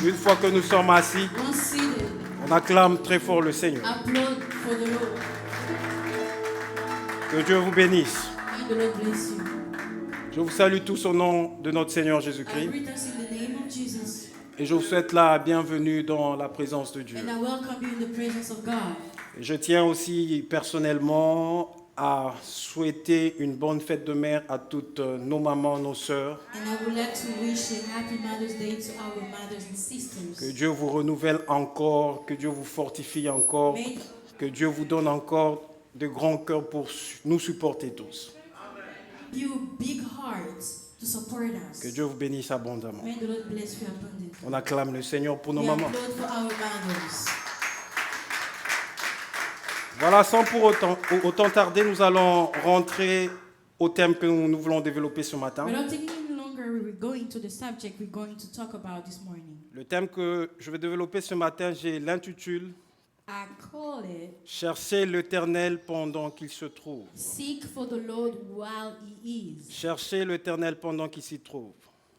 you. Une fois que nous sommes assis, Once seated, on acclame très fort le Seigneur. applaud for the Lord. Que Dieu vous bénisse. May the Lord bless you. Je vous salue tous au nom de notre Seigneur I Jésus-Christ. greet us in the name of Jesus, Et je vous souhaite la bienvenue dans la présence de Dieu. and I welcome you in the presence of God. Et je tiens aussi personnellement à souhaiter une bonne fête de mère à toutes nos mamans, nos sœurs. And I would like to wish a happy Mother's Day to our mothers and sisters. Que Dieu vous renouvelle encore, que Dieu vous fortifie encore, May que Dieu vous donne encore de grands cœurs pour nous supporter tous. you big hearts to support us. Que Dieu vous bénisse abondamment. May the Lord bless you abundantly. On acclame le Seigneur pour nos We mamans. applaud for our mothers. Voilà, sans pour autant tarder, nous allons rentrer au thème que nous voulons développer ce matin. Without taking any longer, we're going to the subject we're going to talk about this morning. Le thème que je vais développer ce matin, j'ai l'intitulé I call it « Cherchez l'Éternel pendant qu'il se trouve ». Seek for the Lord while he is. Cherchez l'Éternel pendant qu'il s'y trouve.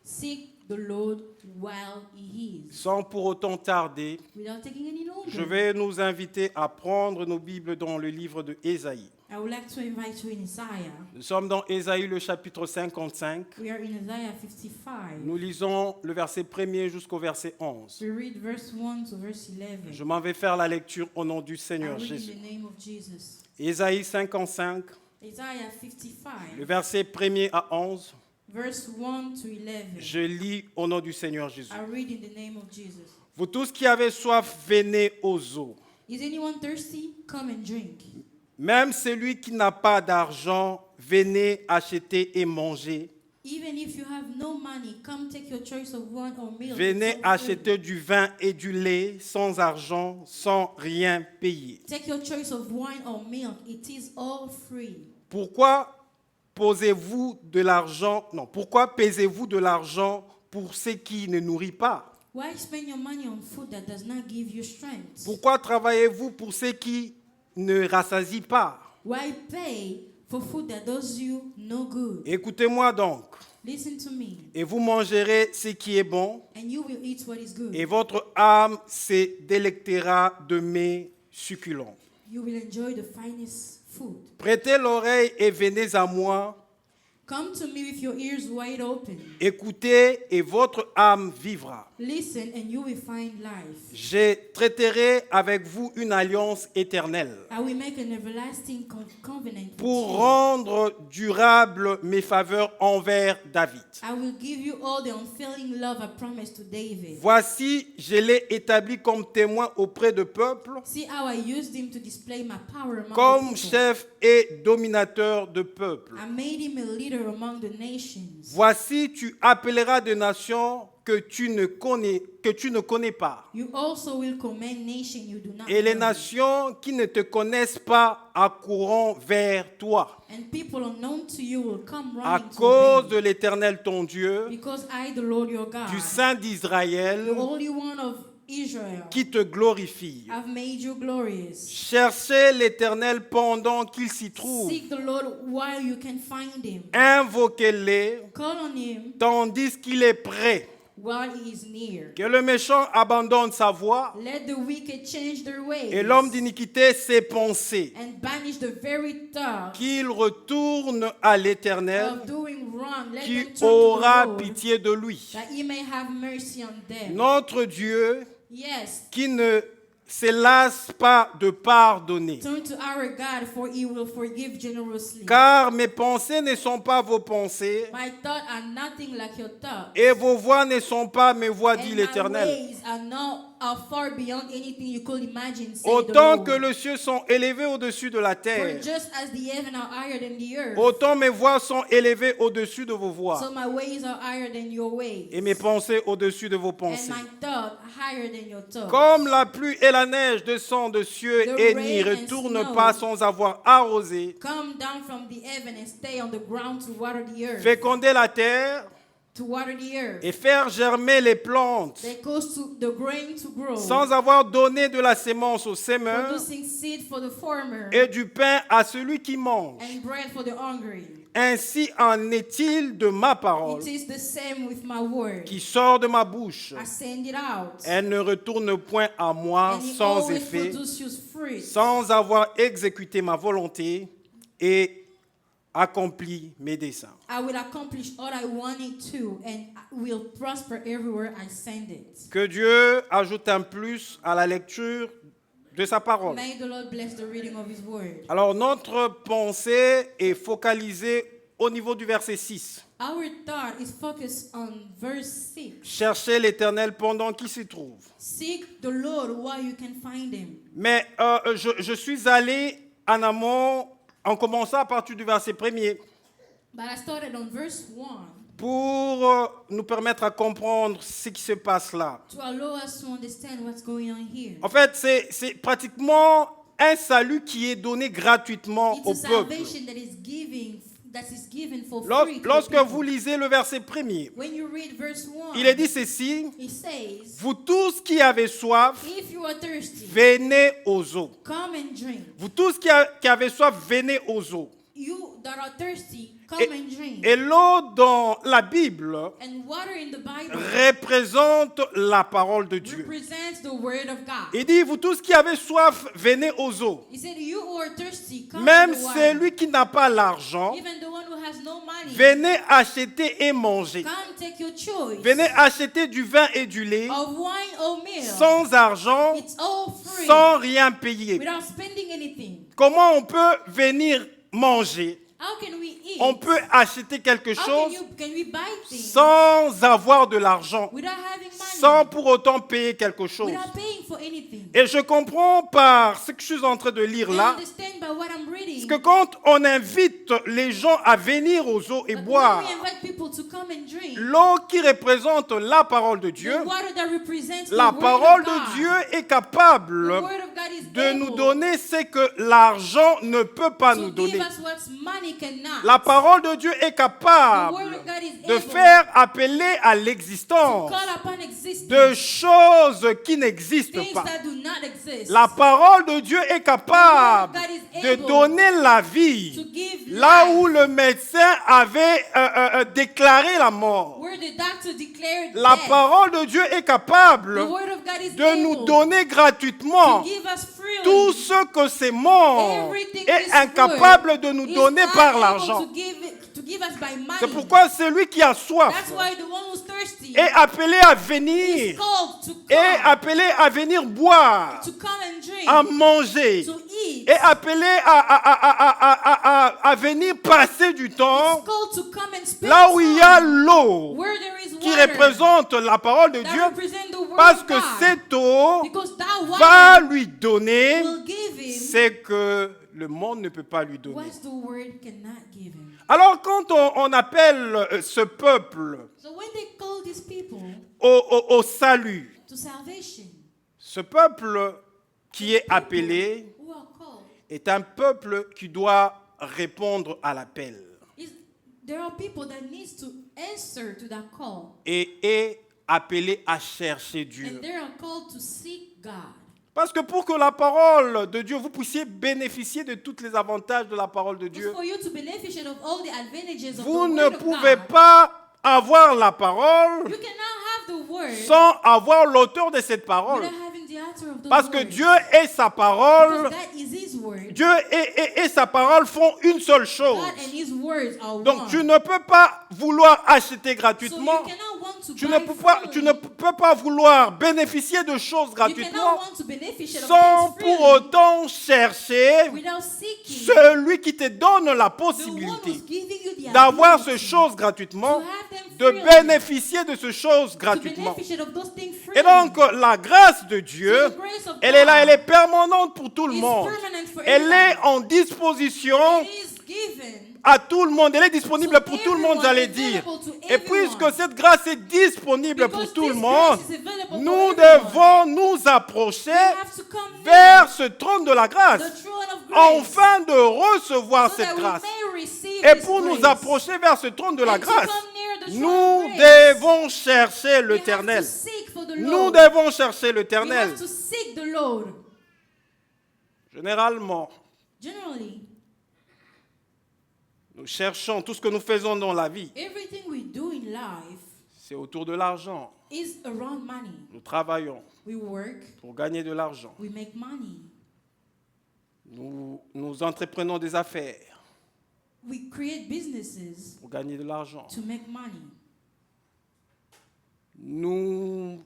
Seek the Lord while he is. Sans pour autant tarder, Without taking any longer, je vais nous inviter à prendre nos Bibles dans le livre de Ésaïe. I would like to invite you in Isaiah. Nous sommes dans Ésaïe, le chapitre 55. We are in Isaiah 55. Nous lisons le verset 1er jusqu'au verset 11. We read verse 1 to verse 11. Je m'en vais faire la lecture au nom du I Seigneur read in Jésus. the name of Jesus. Ésaïe 55, Isaiah 55, le verset 1er à 11. verse 1 to 11. Je lis au nom du Seigneur Jésus. I read in the name of Jesus. Vous tous qui avez soif, venez aux eaux. Is anyone thirsty? Come and drink. Même celui qui n'a pas d'argent, venez acheter et manger. Even if you have no money, come take your choice of wine or milk. Venez and some food. acheter du vin et du lait sans argent, sans rien payer. Take your choice of wine or milk. It is all free. Pourquoi posez-vous de l'argent? Non, pourquoi pesez-vous de l'argent pour ce qui ne nourrit pas? Why spend your money on food that does not give you strength? Pourquoi travaillez-vous pour ce qui ne rassasie pas? Why pay for food that does you no good? Écoutez-moi donc, Listen to me, et vous mangerez ce qui est bon, and you will eat what is good. et votre âme se délectera de mets succulents. You will enjoy the finest food. Prêtez l'oreille et venez à moi. Come to me with your ears wide open. Écoutez et votre âme vivra. Listen and you will find life. Je traiterai avec vous une alliance éternelle I will make an everlasting covenant with pour you. rendre durable mes faveurs envers David. I will give you all the unfailing love I promised to David. Voici, je l'ai établi comme témoin auprès de peuples, See how I used him to display my power among comme the people. chef et dominateur de peuples. I made him a leader among the nations. Voici, tu appelleras des nations que tu ne connais pas. You also will command nations you do not Et les know. nations qui ne te connaissent pas accourront vers toi. And people unknown to you will come À running to cause obey de l'Éternel ton Dieu, because I, the Lord your God, du Saint d'Israël, the Holy One of Israel, qui te glorifie. have made you glorious. Cherchez l'Éternel pendant qu'il s'y trouve. Seek the Lord while you can find him. Invoquez-le Call on him tandis qu'il est prêt. while he is near. Que le méchant abandonne sa voie Let the wicked change their ways et l'homme d'iniquité ses pensées. and banish the very thought Qu'il retourne à l'Éternel of doing wrong. Let qui them turn to aura the Lord, pitié de lui. that he may have mercy on them. Notre Dieu Yes, qui ne se lasse pas de pardonner. turn to our God, for he will forgive generously. Car mes pensées ne sont pas vos pensées My thoughts are nothing like your thoughts, et vos voies ne sont pas mes voies, dit and my l'Éternel. ways are far beyond anything you could imagine, say the Autant Lord. que les cieux sont élevés au-dessus de la For terre, just as the heaven are higher than the earth, autant mes voies sont élevées au-dessus de vos so voies my ways are higher than your ways, et mes pensées au-dessus de vos and pensées. my thoughts higher than your thoughts. Comme la pluie et la neige descendent de cieux The et n'y rain and retournent snow pas sans avoir arrosé, come down from the heaven and stay on the ground to water the earth. féconder la terre To water the earth. et faire germer les plantes, That cause to the grain to grow. sans avoir donné de la sémence au semeur Producing seed for the farmer et du pain à celui qui mange. and bread for the hungry. Ainsi en est-il de ma parole It is the same with my word. qui sort de ma bouche. I send it out. Elle ne retourne point à moi And it sans always effet, produces fruit. sans avoir exécuté ma volonté et accompli mes desseins. I will accomplish all I want it to, and I will prosper everywhere I send it. Que Dieu ajoute un plus à la lecture de sa parole. May the Lord bless the reading of His word. Alors notre pensée est focalisée au niveau du verset 6. Our thought is focused on verse 6. Cherchez l'Éternel pendant qu'il s'y trouve. Seek the Lord while you can find Him. Mais je suis allé en amont en commençant à partir du verset 1er But I started on verse 1 pour nous permettre à comprendre ce qui se passe là. to allow us to understand what's going on here. En fait, c'est pratiquement un salut qui est donné gratuitement It's au a peuple. salvation that is given for free to the Lorsque people. vous lisez le verset 1er, When you read verse 1, il est dit ceci: it says, vous tous qui avez soif, if you are thirsty, venez aux eaux. come and drink. Vous tous qui avez soif, venez aux eaux. You that are thirsty, come Et, and drink. et l'eau dans la Bible And water in the Bible représente la parole de Dieu. represents the word of God. Il dit, vous tous qui avez soif, venez aux eaux. He said, you who are thirsty, come Même to the water. celui qui n'a pas l'argent, Even the one who has no money, venez acheter et manger. come take your choice Venez acheter du vin et du lait of wine or milk. sans argent, It's all free, sans rien payer. without spending anything. Comment on peut venir manger? How can we eat? On peut acheter quelque How chose can we buy things sans avoir de l'argent, without having money, sans pour autant payer quelque chose. without paying for anything? Et je comprends par ce que je suis en train de lire I là, understand by what I'm reading. que quand on invite les gens à venir aux eaux et But boire, when we invite people to come and drink, l'eau qui représente la parole de Dieu, the water that represents la the word parole of God, de Dieu est capable the word of God is de able nous donner ce que l'argent ne peut pas nous to give donner. us what money cannot. La parole de Dieu est The capable word of God is de able faire appeler à to l'existence call upon existence de choses qui n'existent things pas. that do not exist. La parole de Dieu est capable de donner la To vie give là life où le médecin avait déclaré la mort. where the doctor declared La death. parole de Dieu est capable The word of God is de nous able donner gratuitement to give us freely tout ce que c'est mort everything est this incapable word de nous is donner not par able l'argent. to give us by money. C'est pourquoi celui qui a soif That's why the one who's thirsty est appelé à is venir called to et come, appelé à venir boire, to come and drink, à manger, to eat. et appelé à venir passer du temps It's called to come and spend là où il y a time l'eau where there is qui water représente la parole de that Dieu, represent the word parce of que God. cette eau Because that va water lui donner will give him ce que le monde ne peut pas lui donner. what the word cannot give him. Alors quand on appelle ce peuple So when they call these people au salut, to salvation, ce peuple qui est appelé who are called, est un peuple qui doit répondre à l'appel there are people that needs to answer to that call, et est appelé à chercher Dieu. and they are called to seek God. Parce que pour que la parole de Dieu, vous puissiez bénéficier de tous les avantages de la parole de Dieu, For you to benefit of all the advantages of vous the ne word of pouvez God, pas avoir la parole you cannot have the word sans avoir l'auteur de cette parole. without having the author of the Parce que word. Dieu et sa parole, Because that is His word. Dieu et sa parole font une seule chose. God and His words are Donc one. tu ne peux pas vouloir acheter So you gratuitement. cannot want to Tu buy ne peux pas vouloir bénéficier de choses You cannot gratuitement want to benefit of sans things pour freely autant chercher without seeking celui qui te donne la the one possibilité who's giving you the d'avoir ability ces choses to gratuitement, have them de freely, bénéficier de ces choses to gratuitement. benefit of those things freely. Et donc la grâce de Dieu, So the grace of elle est là, God elle est permanente pour tout le is monde. permanent for Elle est everybody. en disposition It is given à tout le monde. Elle est disponible to pour tout le everyone, monde, j'allais dire. available to Et everyone. puisque cette grâce est disponible pour Because tout le this monde, grace is available for nous everyone. devons nous approcher We have to come vers ce trône de la grâce, near the throne of grace afin de recevoir so cette that we grâce. may receive Et His pour nous grace. approcher vers ce trône de la And to grâce, come near the throne nous of grace, devons chercher we have l'Éternel. to seek for the Nous Lord. devons chercher We l'Éternel. have to seek the Lord. Généralement, Generally, nous Nous cherchons tout ce que nous faisons dans la vie. Everything we do in life C'est autour de l'argent. is around money. Nous travaillons We work, pour gagner de l'argent. we make money. Nous entreprenons des affaires We create businesses pour gagner de l'argent. to make money. Nous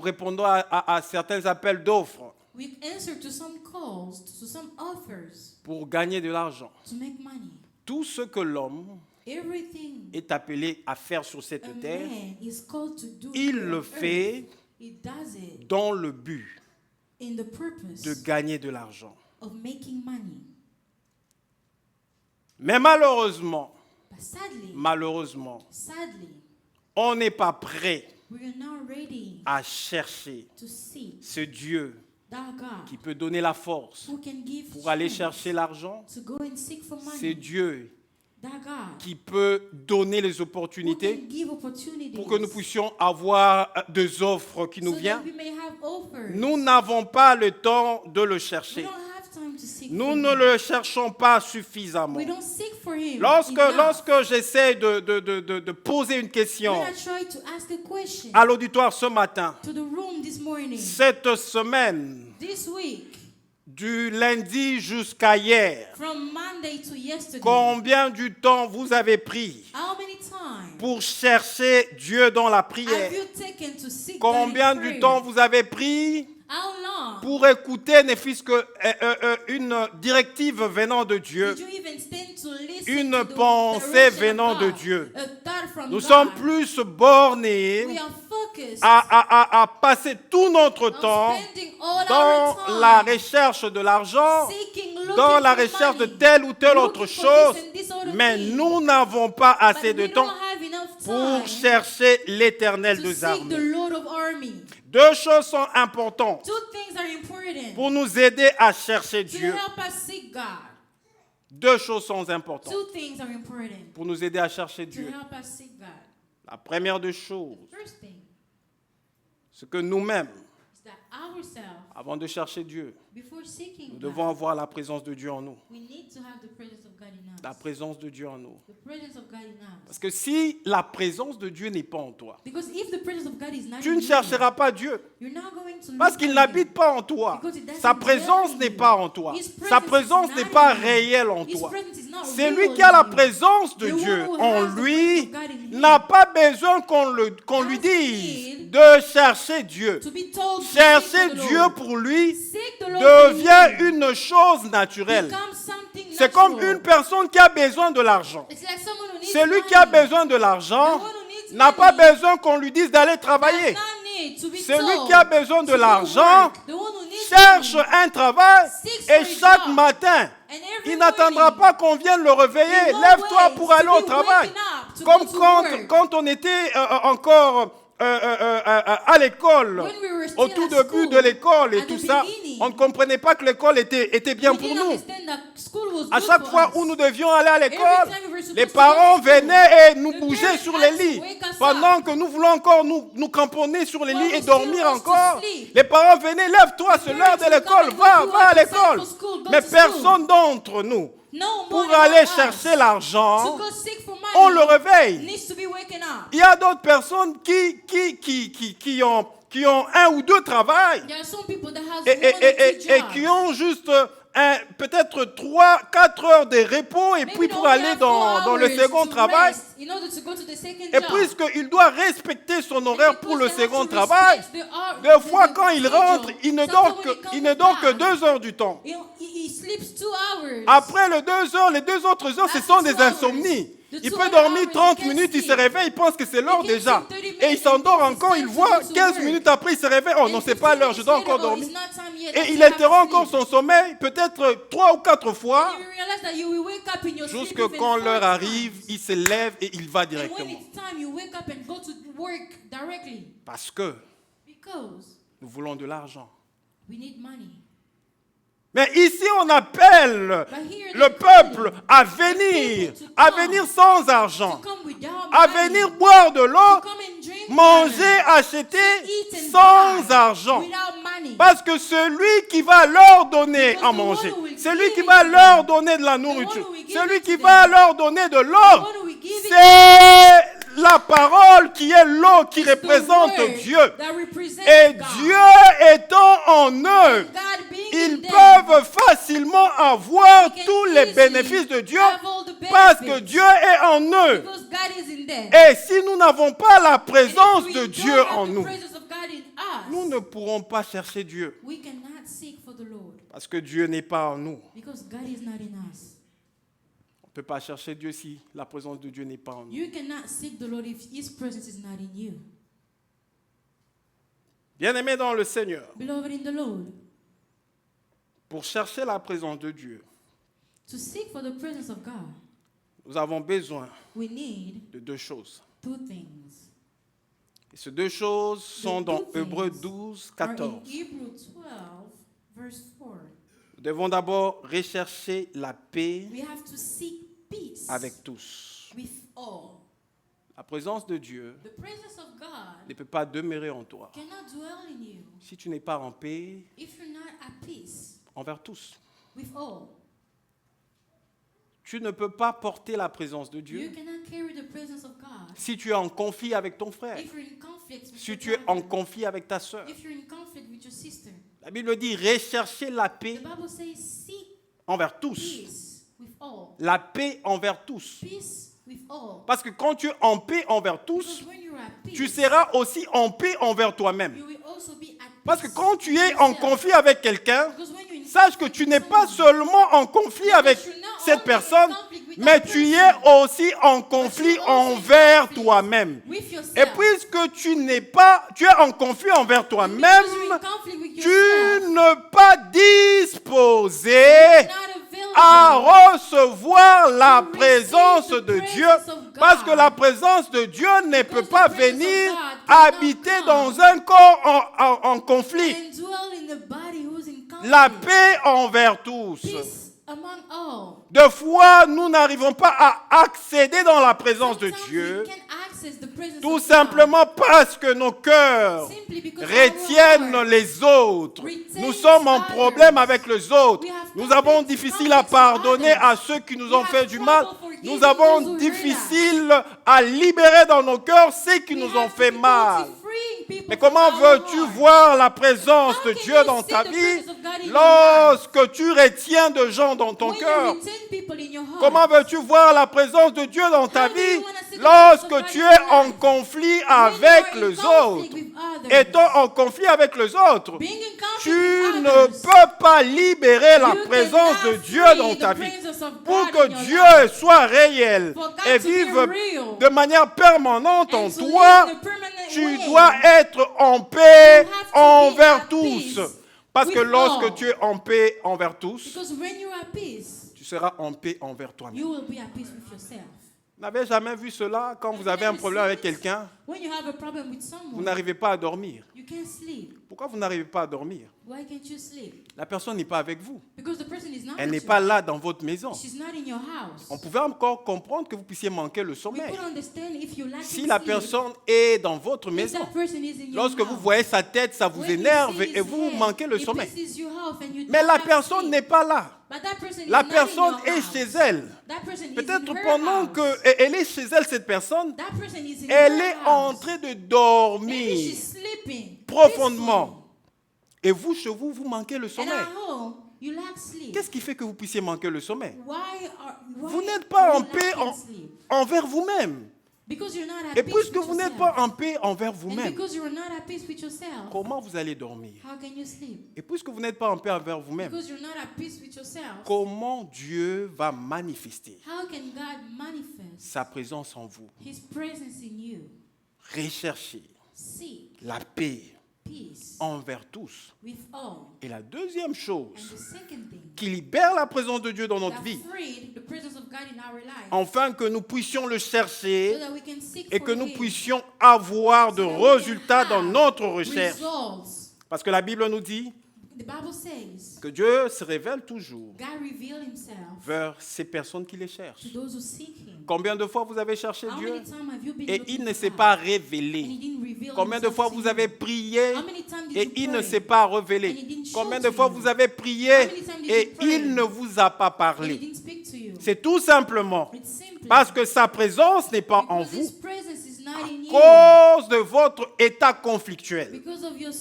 répondons à certains appels d'offres We answer to some calls, to some offers pour gagner de l'argent. to make money. Tout ce que l'homme Everything est appelé à faire sur a cette terre, man is called to do il here le on fait earth, he does it dans le but in the purpose de gagner de l'argent. of making money. Mais malheureusement, But sadly, on n'est pas prêt we are not ready à chercher to see ce Dieu that God qui peut donner la force who can give pour aller strength chercher l'argent. to go and seek for C'est money. Dieu That God qui peut donner les who opportunités can give opportunities pour que nous puissions avoir des offres qui nous so that viennent. we may have offers. Nous n'avons pas le temps de le We chercher. don't have time to seek Nous for ne him. le cherchons pas suffisamment. We don't seek for him Lorsque enough. j'essaie de poser une question When I try to ask a question à l'auditoire ce matin, to the room this morning, cette semaine, this week, du lundi jusqu'à hier, from Monday to yesterday, combien du temps vous avez pris how many times pour chercher Dieu dans la have prière? you taken to seek Combien God in du prayer? temps vous avez pris How long pour écouter ne fût-ce que une directive venant de Dieu, did you even stand to listen une to the pensée direction of venant de God? Dieu? A thought from Nous God. sommes plus bornés We are focused à passer tout notre on temps spending all dans our time la recherche de l'argent, seeking, looking dans la for recherche de money, telle ou telle autre looking for chose, this and this other mais thing. nous n'avons pas assez But de we temps don't have enough pour time chercher l'Éternel to des seek the armées. Lord of armies. Deux choses sont importantes Two things are important pour nous aider à chercher to Dieu. help us seek God. Deux choses sont importantes Two things are important pour nous aider à chercher to Dieu. help us seek God. La première des choses, First thing c'est que nous-mêmes, is that ourselves, avant de chercher Dieu, before seeking nous God, devons avoir la présence de Dieu en nous. we need to have the presence of God in us. La présence de Dieu en nous. The presence of God in us. Parce que si la présence de Dieu n'est pas en toi, Because if the presence of God is not tu in ne you, chercheras pas Dieu. you're not going to Parce look qu'il for n'habite him. pas en toi. Because it doesn't Sa dwell présence in n'est you. pas en toi. His presence Sa is présence not n'est in pas you. réelle en His toi. presence is not C'est real lui qui a la in you. présence de The Dieu one who en has the lui presence of God in him n'a pas besoin qu'on lui doesn't dise need de chercher Dieu. to be told to Chercher seek the Dieu Lord. pour lui Seek the Lord in devient him. une chose naturelle. Becomes something C'est comme natural. une personne qui a besoin de l'argent. It's like someone who needs Celui money. qui a besoin de l'argent The one who needs n'a pas money besoin qu'on lui dise d'aller travailler. does not need to be Celui told qui a besoin de to go l'argent work. The one who needs cherche money un travail seeks et for a chaque job. matin, and every il n'attendra morning, pas qu'on vienne le réveiller. he won't Lève-toi wait pour aller to au be travail. waking up to Comme go to work. quand on était encore à l'école, When we were still au tout at début school, de l'école et at tout the ça, beginning, on ne comprenait pas que l'école était bien we pour didn't nous. understand that school was À good chaque for fois us. où nous devions aller à l'école, Every time we were supposed les to parents go to school, venaient et nous the bougeaient parents sur had les to lits. wake us Pendant up. que nous voulons encore nous cramponner sur les While lits we et still dormir want to encore. sleep. Les parents venaient, lève-toi, c'est l'heure de parents would l'école, come and va, go va à to l'école. for school, go Mais to personne d'entre nous, No pour one aller among us chercher l'argent, to go seek for money on le réveille. needs to be waking up. Il y a d'autres personnes qui ont un ou deux travails There are some people that has et, one or two et jobs. qui ont juste peut-être 3-4 heures de repos et Maybe puis they pour only aller have 4 dans le hours second to travail. rest in order to go to the second Et job. puisqu'il doit respecter son horaire pour le Because they have second to travail, respect the hour- des fois the quand il schedule. rentre, il ne Sometimes dort when que, he il comes ne dort que back, 2 heures du temps. he sleeps 2 hours. Après les 2 heures, les 2 autres heures, ce After sont des 2 hours, insomnies. the Il 2 peut other dormir hours, 30 he can't minutes, il se sleep. réveille, il pense que c'est l'heure He can déjà. sleep 30 minutes Et il s'endort and encore, il thinks it's voit time to 15 work. minutes après, il se réveille. Oh And non, c'est 15 pas l'heure, je dois minutes encore later, oh, dormir. it's not time yet, Et I il still have to interrompt encore sleep. son sommeil, peut-être 3 ou 4 fois, And you realize that you will wake up in your sleep jusque even quand 4 l'heure times. arrive, il se lève et il va And when directement. it's time, you wake up and go to work directly. Parce que Because nous voulons de l'argent. we need money. Mais ici, on appelle But here le they're peuple calling à the venir, people to à come, venir sans to argent, come without à money, venir boire de to l'eau, come and drink manger, water, acheter eat and sans buy argent. without money. Parce que celui qui va leur donner Because à the manger, one who will celui give qui it va to leur them, donner de la one nourriture, who will give celui it qui to va them, leur donner de the l'eau, one who will give it c'est la parole qui est l'eau qui is the représente word Dieu. that represents Et God. Dieu étant en eux, God being ils in them, peuvent facilement avoir they can tous les easily bénéfices de Dieu have all the parce que benefits, Dieu est en eux. because God is in them. Et si nous n'avons pas la And if présence we de don't Dieu have en the nous, presence of God in us, nous ne pourrons pas chercher Dieu we cannot seek for the Lord parce que Dieu n'est pas en nous. because God is not in us. On ne peut pas chercher Dieu si la présence de Dieu n'est pas en nous. You cannot seek the Lord if His presence is not in you. Bien-aimés dans le Seigneur, Beloved in the Lord, pour chercher la présence de Dieu, to seek for the presence of God, nous avons besoin we need de deux choses. two things. Et ces deux choses sont dans two Hébreux things 12, Are in 14. Hebrew 12, verse 4. Nous devons d'abord rechercher la paix We have to seek peace avec tous. with all. La présence de Dieu The presence of God ne peut pas demeurer en toi cannot dwell in you si tu n'es pas en paix if you're not at peace envers tous. with all. Tu ne peux pas porter la présence de You Dieu cannot carry the presence of God si tu es en conflit avec ton frère, if you're in conflict with si your tu es en brother, conflit avec ta soeur. if you're in conflict with your sister. La Bible dit rechercher la The paix Bible says seek envers tous. peace with all. La paix envers tous. Peace with all. Parce que quand tu es en paix envers Because tous, when you're at peace, tu seras aussi en paix envers toi-même. you will also be at Parce que peace quand tu with es en yourself. conflit avec quelqu'un, Because when you're in sache que conflict tu with n'es pas someone, seulement en conflit avec cette personne, mais tu es aussi en conflit envers toi-même. with yourself. Et puisque tu n'es pas, tu es en conflit envers Because you're toi-même, in conflict with tu yourself, n'es pas disposé you're not available à recevoir la to présence receive the de presence Dieu, of God. parce que la présence de Dieu ne peut Because the pas presence of venir God cannot habiter come dans un corps en conflit. and dwell in the body who's in conflict. La paix envers tous. Peace among all. Deux fois, nous n'arrivons pas à accéder dans la présence de Sometimes Dieu, we can't access the presence tout of simplement parce que nos cœurs God, simply because retiennent our heart les autres. retains Nous sommes en others. problème avec les autres. We have Nous avons conflicts difficile à with pardonner others. à ceux qui nous We ont have fait du trouble mal. forgiving Nous those avons who hurt difficile à libérer dans nos cœurs ceux qui We nous ont have fait difficulty mal. freeing people Mais from comment our veux-tu heart. voir la présence How de can Dieu you dans see ta the vie presence of God in your lorsque tu retiens de gens dans ton When you cœur? retain people in your heart? Comment veux-tu voir la présence de Dieu dans ta How do you vie wanna see the presence of lorsque God tu in es your en life? conflit When you avec are in les conflict autres? with others. Étant en conflit avec les autres, Being in conflict tu with ne others, peux pas libérer la you présence cannot de Dieu free dans the ta vie. presence of Pour God que in your Dieu life. soit réel For God et to be vive real de manière permanente en and to toi, live in a permanent tu way. dois être en paix You have to be envers at tous. peace Parce que with lorsque all. tu es en paix envers tous, Because when you're at peace, tu seras en paix envers toi-même. you will be at peace with yourself. Vous n'avez jamais vu cela quand vous avez un problème avec quelqu'un, When you have a problem with vous someone, n'arrivez pas à dormir. you can't sleep. Pourquoi vous n'arrivez pas à dormir? Why can't you sleep? La personne n'est pas avec vous. Because the person is not Elle with n'est you. pas là dans votre maison. She's not in your house. On pouvait encore comprendre que vous puissiez manquer le We sommeil. could understand if you lack Si in la sleep, personne est dans votre if maison, that person is in your lorsque vous house. voyez sa tête, ça vous When you énerve see et his vous head, manquez le it sommeil. pisses you off and you Mais don't la have personne sleep. n'est pas là. But that person La is not in personne your est house. chez elle. That person is Peut-être in her pendant house. qu'elle est chez elle, cette personne, That person is in elle her est en house. train de Maybe dormir she's sleeping profondément. Et vous, chez vous, vous manquez le peacefully. sommeil. And at home, you lack sleep. Qu'est-ce qui fait que vous puissiez manquer le sommeil? Why Vous n'êtes pas are en you paix lacking sleep? envers vous-même. Because you're not at Et peace puisque with vous n'êtes yourself. pas en paix envers And vous-même, because you're not at peace with yourself, comment vous allez dormir? how can you sleep? Et puisque vous n'êtes pas en paix envers vous-même, Because you're not at peace with yourself, comment Dieu va manifester how can God manifest sa présence en vous? His presence in you? Recherchez Seek la paix peace envers tous. with all. Et la deuxième And chose the second thing, qui libère la présence de Dieu dans notre that vie, freed the presence of God in our life, afin que nous puissions le so chercher that we can seek et for que nous Him, puissions avoir de so that we can résultats dans have notre recherche. results. Parce que la Bible nous dit, The Bible says que Dieu se révèle toujours God revealed himself vers ces personnes qui les cherchent. to those who seek him. Combien de fois vous avez cherché How Dieu many times have you been et looking il ne for s'est God pas and he révélé? didn't reveal Combien de himself fois to vous you? avez prié How many times did et you il ne pray? s'est pas And he révélé? didn't show Combien to de fois you? vous avez prié How many times did et you pray? il ne vous a pas And he parlé? didn't speak to you. C'est tout simplement It's simply parce que sa présence n'est pas en because his vous presence is not in you. à cause de votre état conflictuel. Because of your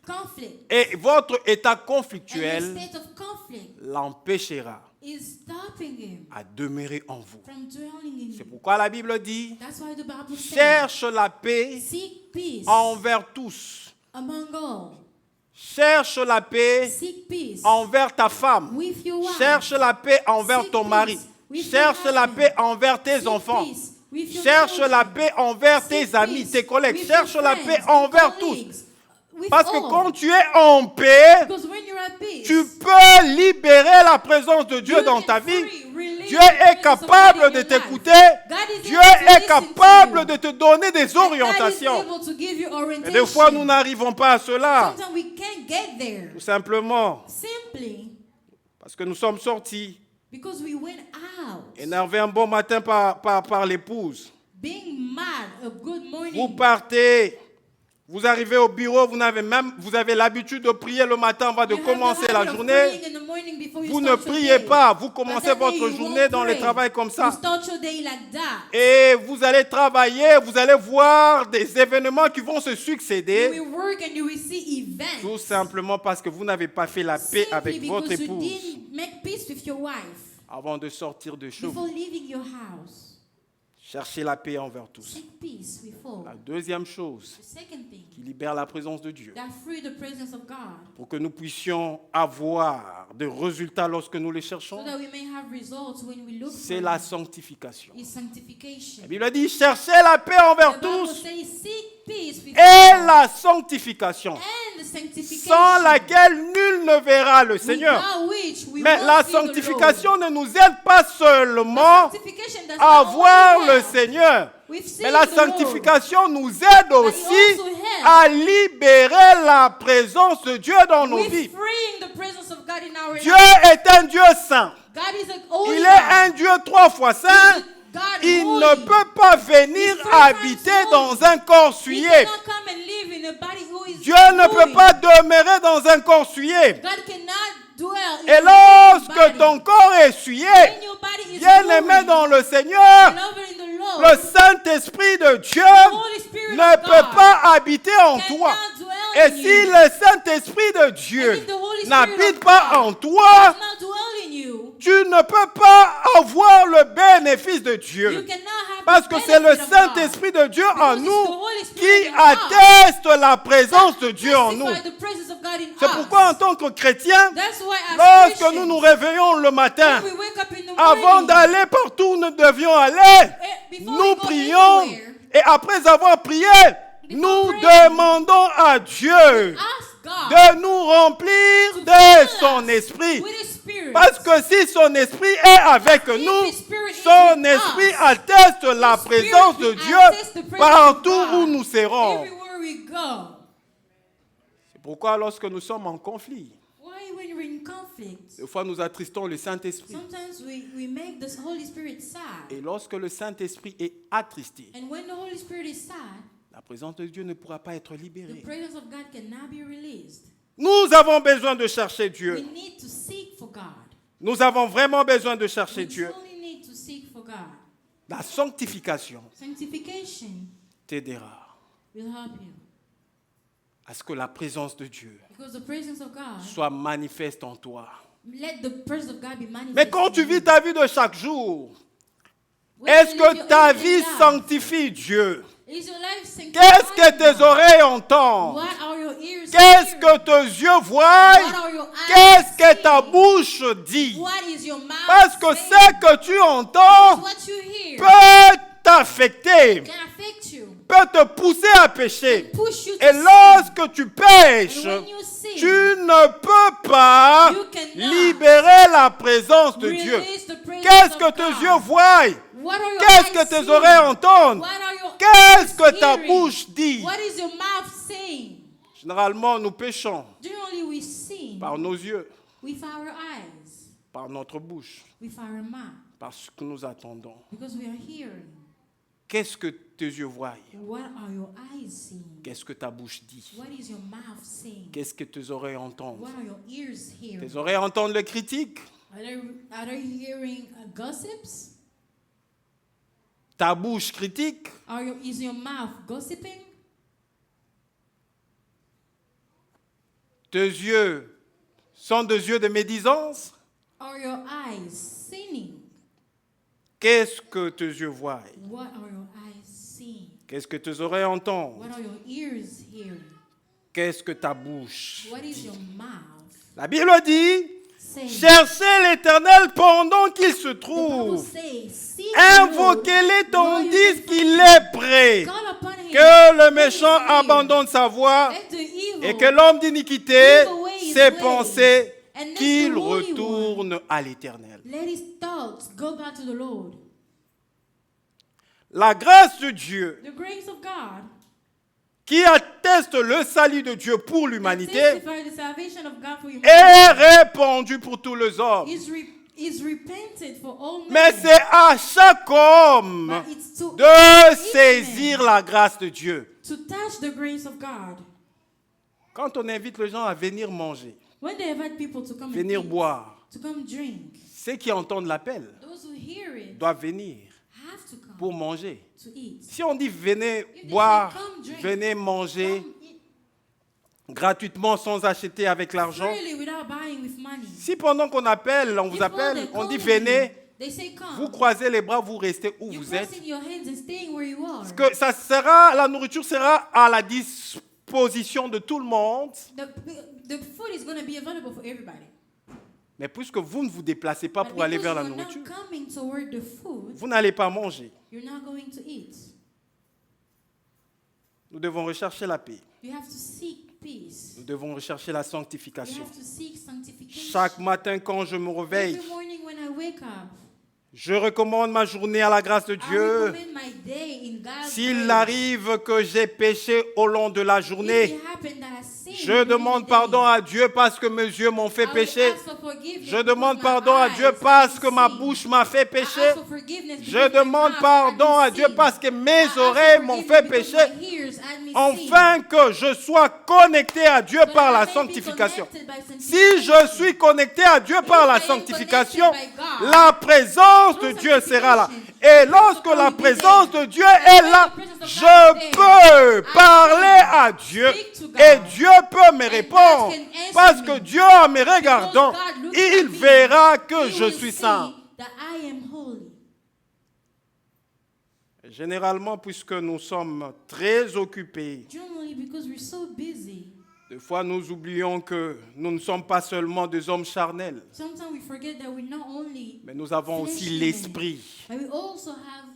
conflict. Et votre état And your conflictuel state of conflict l'empêchera is stopping him à demeurer en vous. from dwelling in C'est you. pourquoi la Bible dit, That's why the Bible says, cherche la paix seek peace envers tous. among all. Cherche la paix Seek peace envers ta femme. with your wife. Cherche la paix envers Seek ton peace mari. with Cherche your la husband. paix envers tes Seek enfants. peace with your Cherche children. la paix envers Seek tes amis, peace tes collègues. with Cherche your la friends paix and envers tous. colleagues, with Parce que all. quand tu es en paix, Because when you're at peace, tu peux libérer la présence de Dieu you dans can ta vie. release Dieu the est presence of God capable in de your life. t'écouter. God is Dieu able to est listen capable to you. de te donner des And God is orientations. able to give you Mais orientation. des fois, nous n'arrivons pas à cela. Sometimes we can't get there. Tout simplement Simply parce que nous sommes sortis, because we went out. énervés un bon matin par l'épouse. Being mad, a good morning. Vous partez, vous arrivez au bureau, vous avez l'habitude de prier le matin avant de You have commencer the la habit of journée. praying in the morning before you Vous ne start your priez day. pas, vous But commencez that day votre you journée won't dans le pray. travail comme You ça. start your day like that. Et vous allez travailler, vous allez voir des événements qui vont se You succéder. will work and you will see events. Tout simplement parce que vous n'avez pas fait la paix Simply avec votre because you épouse didn't make peace with your wife avant de sortir de chez before vous. leaving your house. Cherchez la paix envers tous. Seek peace with all. La deuxième chose The second thing, qui libère la présence de Dieu that free the presence of God pour que nous puissions avoir des résultats lorsque nous les cherchons, so that we may have results when we look c'est for la them. sanctification. Is sanctification. La Bible dit, cherchez la paix envers The Bible tous says, seek peace with et all la sanctification, and the sanctification sans laquelle nul ne verra le Seigneur. without which we Mais won't la see the Lord. sanctification ne nous aide pas seulement Sanctification does à not voir only le help Seigneur, with seeing mais la the Lord, sanctification nous aide aussi also helps à libérer la présence de Dieu dans nos with vies. freeing the presence of God in our Dieu lives. est un Dieu saint. God is an holy Il est God. un Dieu 3 fois saint. He's a God Il holy. ne peut pas venir He's three times habiter holy. dans un corps He souillé. cannot come and live in a body who is Dieu ne holy. peut pas demeurer dans un corps souillé. God cannot dwell in Et a lorsque body. ton corps est souillé, When your body is bien-aimé holy, dans le Seigneur, beloved in the Lord, le Saint-Esprit de Dieu the Holy Spirit ne of peut God pas habiter en cannot toi. dwell Et in si you. le Saint-Esprit de And Dieu if the Holy Spirit n'habite of pas God en toi, does not dwell in you, tu ne peux pas avoir le bénéfice de you Dieu. cannot have Parce the que c'est le benefit of God. Saint-Esprit de Dieu en Because it's nous the Holy Spirit qui in us atteste la présence de Dieu en nous. testify the presence of God in C'est us. pourquoi en tant que chrétien, That's why as lorsque Christians, nous nous réveillons le matin, when we wake up in the avant morning, d'aller partout où nous devions aller, before nous we go prions anywhere, et après avoir prié, nous praying, demandons à Dieu ask God de nous remplir to de fill son us esprit. with His Spirit. Parce que si son esprit est avec nous, His Spirit is son with esprit us. atteste la His Spirit présence de will Dieu attest the presence partout of God où nous serons. everywhere we go. C'est pourquoi lorsque nous sommes en conflit, Why when we're in conflict, des fois nous attristons le Saint-Esprit. sometimes we make the Holy Spirit sad. Et lorsque le Saint-Esprit est attristé, And when the Holy Spirit is sad, la présence de Dieu ne pourra pas être the libérée. presence of God cannot be released. Nous avons besoin de chercher We Dieu. need to seek for God. Nous avons vraiment besoin de chercher We Dieu. truly need to seek for God. La sanctification Sanctification t'aidera will help you. à ce que la présence de Dieu Because the presence of God, soit manifeste en toi. let the presence of God be manifested. Mais quand tu in vis you. ta vie de chaque jour, When est-ce you live que your ta everyday vie life, sanctifie Dieu? is your life sanctified Qu'est-ce que tes God? oreilles entendent? What are your ears Qu'est-ce hearing? que tes yeux What voient? are your eyes Qu'est-ce que ta seeing? bouche dit? What is your mouth Parce que saying? ce que tu entends What you hear peut t'affecter, can affect you, peut te pousser à pécher. push you to Et sin. lorsque tu pêches, And when you sin, tu ne peux pas you cannot libérer la présence de Dieu. release the presence Qu'est-ce of que tes God. yeux voient? What are your Qu'est-ce eyes que tes seeing? oreilles entendent? What are your Qu'est-ce que ears ta hearing? bouche dit? What is your mouth saying? Généralement, nous péchons Generally we sin par nos yeux, with our eyes, par notre bouche, with our mouth, par ce que nous attendons. because we are hearing. Qu'est-ce que tes yeux voient? What are your eyes seeing? Qu'est-ce que ta bouche dit? What is your mouth saying? Qu'est-ce que tes oreilles entendent? What are your ears hearing? Tes oreilles entendent les critiques. Are they hearing gossips? Ta bouche critique. Is your mouth gossiping? Tes yeux sont des yeux de médisance. Are your eyes sinning? Qu'est-ce que tes yeux voient? What are your eyes seeing? Qu'est-ce que tes oreilles entendent? What are your ears hearing? Qu'est-ce que ta bouche What is dit? your mouth La Bible dit, saying? cherchez l'Éternel pendant qu'il se The Bible trouve. says, seek the Lord Invoquez-les while tandis you qu'il can est prêt. find him. Call upon him Que le when he méchant is near. abandonne sa voie Let the evil et que l'homme d'iniquité give away his ses way. pensées, And let qu'il the Holy retourne à l'Éternel. Let his thoughts go back to the Lord. La grâce de Dieu The grace of God qui atteste le salut de Dieu pour that l'humanité testifies the salvation of God for est humanity répandue pour tous les hommes. is repented for all men. Mais c'est à chaque homme But it's to de each saisir man la grâce de Dieu. to touch the grace of God. Quand on invite les gens à venir manger, When they invite people to come venir and eat, boire, to come drink, ceux qui entendent l'appel those who hear it doivent venir have to come pour manger. to eat. Si on dit venez If they boire, say, come drink, venez manger come eat gratuitement sans acheter avec l'argent, freely without buying with money. si pendant qu'on appelle, on vous Before appelle, they on call dit you, venez, they say come. vous croisez les bras, vous restez où You vous êtes, crossing your hands and staying where you are. parce que ça sera, la nourriture sera à la disposition de tout le monde, The food is going to be available for everybody. mais puisque vous ne vous déplacez pas But pour aller because vers la you're nourriture, not coming toward the food, vous n'allez pas manger. you're not going to eat. Nous devons rechercher la paix. You have to seek peace. Nous devons rechercher la You sanctification. have to seek sanctification. Chaque matin quand je me réveille, Every morning when I wake up, je recommande ma journée à la grâce de I Dieu. recommend my day in God's S'il grace. arrive que j'ai péché au long de la If journée, it happened that I sinned je during demande the pardon day, à Dieu parce que mes yeux m'ont fait I will pécher. ask for forgiveness Je because demande my pardon à Dieu eyes parce have que ma seen. bouche m'a fait I pécher. ask for forgiveness Je because my demande mouth pardon had à me Dieu sin. parce que I mes ask for oreilles m'ont forgiveness fait because pécher. my ears had me sin. Enfin que je sois connecté à Dieu So par that la I may be sanctification. connected by Si sanctification. je suis connecté à Dieu par la If I am sanctification, connected by God, la présence de through Dieu sera là. sanctification, Et the lorsque presence la of God will be présence there. de Dieu est là, the presence of God je is there, peux I parler can à Dieu speak to God. et Dieu peut me God répondre. can answer Parce me. que Dieu, en me regardant, Because God looks il at me, verra que He je will suis see saint. that I am holy. Généralement, puisque nous sommes très occupés, Generally, because we're so busy, des fois nous oublions que nous ne sommes pas seulement des hommes charnels, sometimes we forget that we're not only, mais nous avons aussi l'esprit. but we also have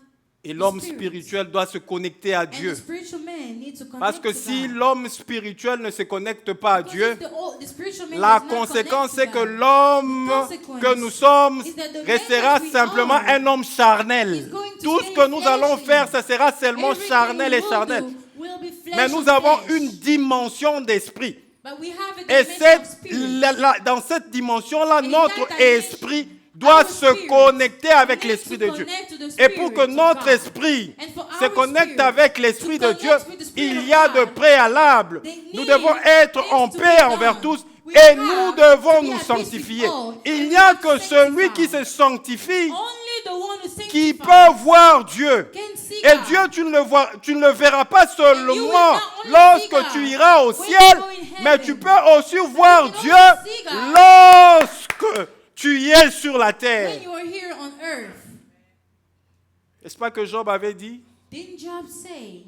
Et l'homme spirit. spirituel doit se connecter à And the Dieu. spiritual man needs to connect Parce que to si God. l'homme spirituel ne se connecte pas à Because Dieu, if the spiritual man la does not conséquence connect c'est to que God, l'homme the consequence que nous sommes is that the man restera that we simplement are un homme charnel. is going to Tout ce stay que nous allons fleshly. faire, ce sera seulement Everything charnel et we will charnel. do will be flesh Mais nous and avons flesh. une dimension d'esprit. But we have a Et dimension of spirit. dans cette dimension-là, And in notre that dimension, esprit doit our se spirit connecter avec needs l'Esprit to de Dieu. connect to the Et pour que Spirit of notre God. esprit And for se our connecte spirit avec l'Esprit to de Dieu, connect with the Spirit il of y a de God, préalables. they Nous need devons être things en to be paix done. envers tous We et have nous to devons be nous at peace sanctifier. with all. Il And n'y a we que must celui sanctify. qui se sanctifie Only the one who qui sanctifies peut voir Dieu. can see Et God. Dieu, tu ne le verras pas And you will seulement not only see lorsque God tu iras au when you ciel, go in heaven, mais tu peux aussi voir you can Dieu only see God lorsque tu y es sur la when terre. you are here on earth. N'est-ce pas que Job avait dit, Didn't Job say,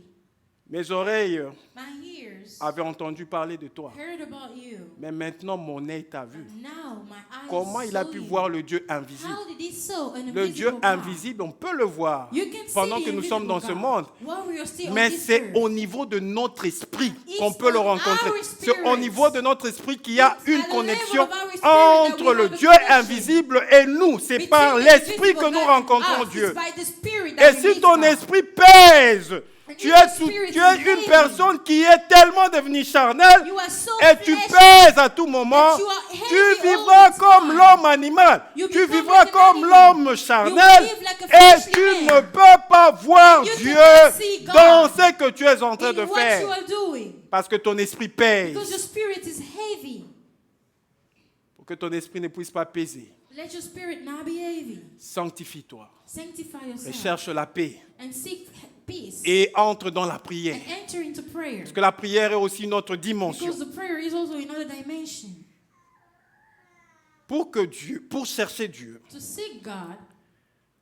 mes oreilles my ears avaient entendu parler de toi, heard about you, mais maintenant mon œil t'a vu. now my eyes Comment il a saw pu you. voir le Dieu invisible? How did he saw an Le Dieu invisible God? invisible, on peut le voir You can see pendant the que nous sommes dans ce invisible monde. God while we are still on Mais this c'est earth. au niveau de notre esprit It's qu'on peut le on rencontrer. our C'est au spirits. niveau de notre esprit qu'il y a It's une at the connexion level of our spirit that entre we le have a Dieu connection. invisible et nous. C'est par Between the l'esprit invisible que nous God and rencontrons us, Dieu. it's by the Spirit Et that we si meet ton God. esprit pèse Tu es une personne qui est tellement devenue charnelle You are so et tu fleshy pèses à tout moment. that you are Tu heavy vivras all the comme time. l'homme animal. You Tu become vivras like an comme animal. l'homme You charnel live like a et fleshly tu man. ne peux pas voir You Dieu cannot see God dans ce que tu es en train in de what you faire are doing. parce que ton esprit pèse. Because your spirit is heavy. Pour que ton esprit ne puisse pas peser, Let your spirit not be heavy. sanctifie-toi Sanctify et yourself cherche la paix and seek peace et entre dans la prière. and enter into prayer. Parce que la prière est aussi une autre dimension. Because the prayer is also another dimension. Pour chercher Dieu, To seek God,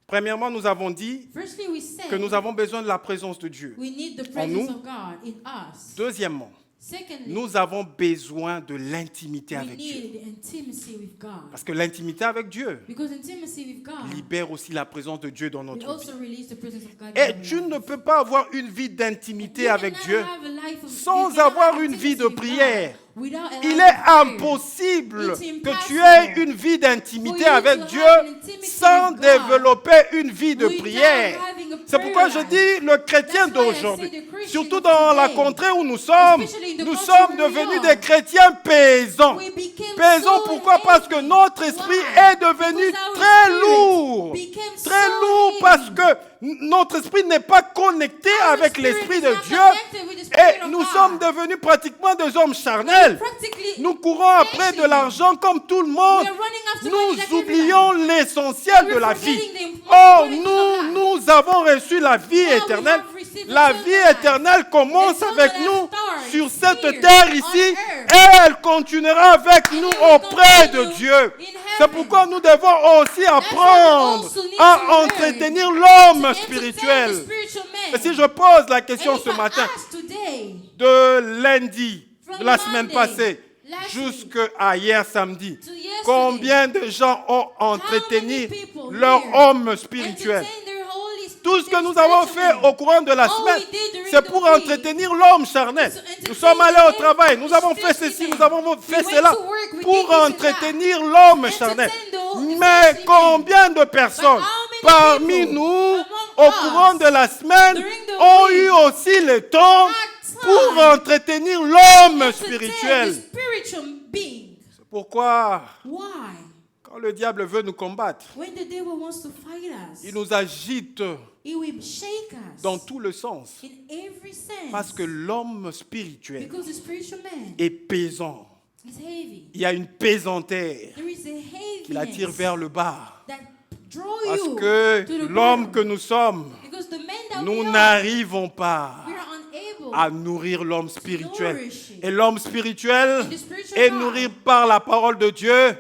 premièrement, nous avons dit firstly we say que nous avons besoin de la présence de Dieu. we need the En nous. presence of God in us. Deuxièmement, Secondly, nous avons besoin de l'intimité we avec Dieu. need intimacy with God. Parce que l'intimité avec Dieu Because intimacy with God libère aussi la présence de Dieu dans will notre vie. also release the presence of God. in Et our tu life. ne peux pas avoir une vie d'intimité You avec cannot Dieu have a life of- sans you cannot avoir have une vie intimacy de with God prière. without a Il life est of prayer. impossible It's que tu impossible aies une vie d'intimité for you avec to Dieu have an intimacy sans with God développer une vie de without prière. having a C'est pourquoi prayer je dis le chrétien That's why I d'aujourd'hui, say the Christian surtout of dans la today, contrée où nous sommes, especially in the nous country sommes where we devenus are, des chrétiens paysans. We became Paysans, so pourquoi? heavy. Parce que notre esprit Why? est devenu Because our très spirit lourd. became Très so lourd heavy. parce que notre esprit n'est pas connecté Our avec spirit l'esprit is de not Dieu. connected with the spirit Et of nous God. sommes devenus pratiquement des hommes charnels. Practically, Nous courons après de l'argent comme tout le monde. we are running after money like Nous everybody. oublions l'essentiel de We're la vie. forgetting the most Or, important thing of life. nous avons reçu la vie Now we éternelle. have received La eternal vie life. éternelle commence Eternal avec life nous starts sur cette here terre on ici earth. et elle continuera avec nous will auprès de continue Dieu. in C'est heaven. pourquoi nous devons aussi apprendre also need à to learn entretenir l'homme To entertain spirituel. the spiritual man. Et si je pose la question And if ce I matin, ask today, de lundi, From de la semaine Monday, passée, last jusqu'à hier samedi, to yesterday, combien de gens ont how entretenu many people leur here homme spirituel? entertain their Holy Spirit, Tout ce que their nous avons spiritual fait man? au courant de la All semaine, we did during c'est the pour week entretenir l'homme charnel. is to entertain Nous sommes allés au the travail, nous avons fait fleshly ceci, man. nous avons fait We went cela to work, we pour did this and that. entretenir l'homme Entertain charnel. the Mais fleshly combien de personnes But how many parmi people nous, among au us, courant de la semaine, during the ont week, eu aussi le temps had pour time entretenir l'homme entertain spirituel? the spiritual being? C'est pourquoi, Why? quand le diable veut nous combattre, When the devil wants to fight us, il nous agite he will shake us dans tout le sens. in every sense. Parce que l'homme spirituel Because the spiritual man est pesant. is heavy. Il y a une pesanteur There is a qui l'attire heaviness vers le bas. that draw Parce you que to the l'homme bottom. que nous sommes, Because the men that nous we are, n'arrivons pas we are unable à nourrir l'homme spirituel. nourish it. Et l'homme spirituel And the spiritual est God, nourri par la parole de Dieu.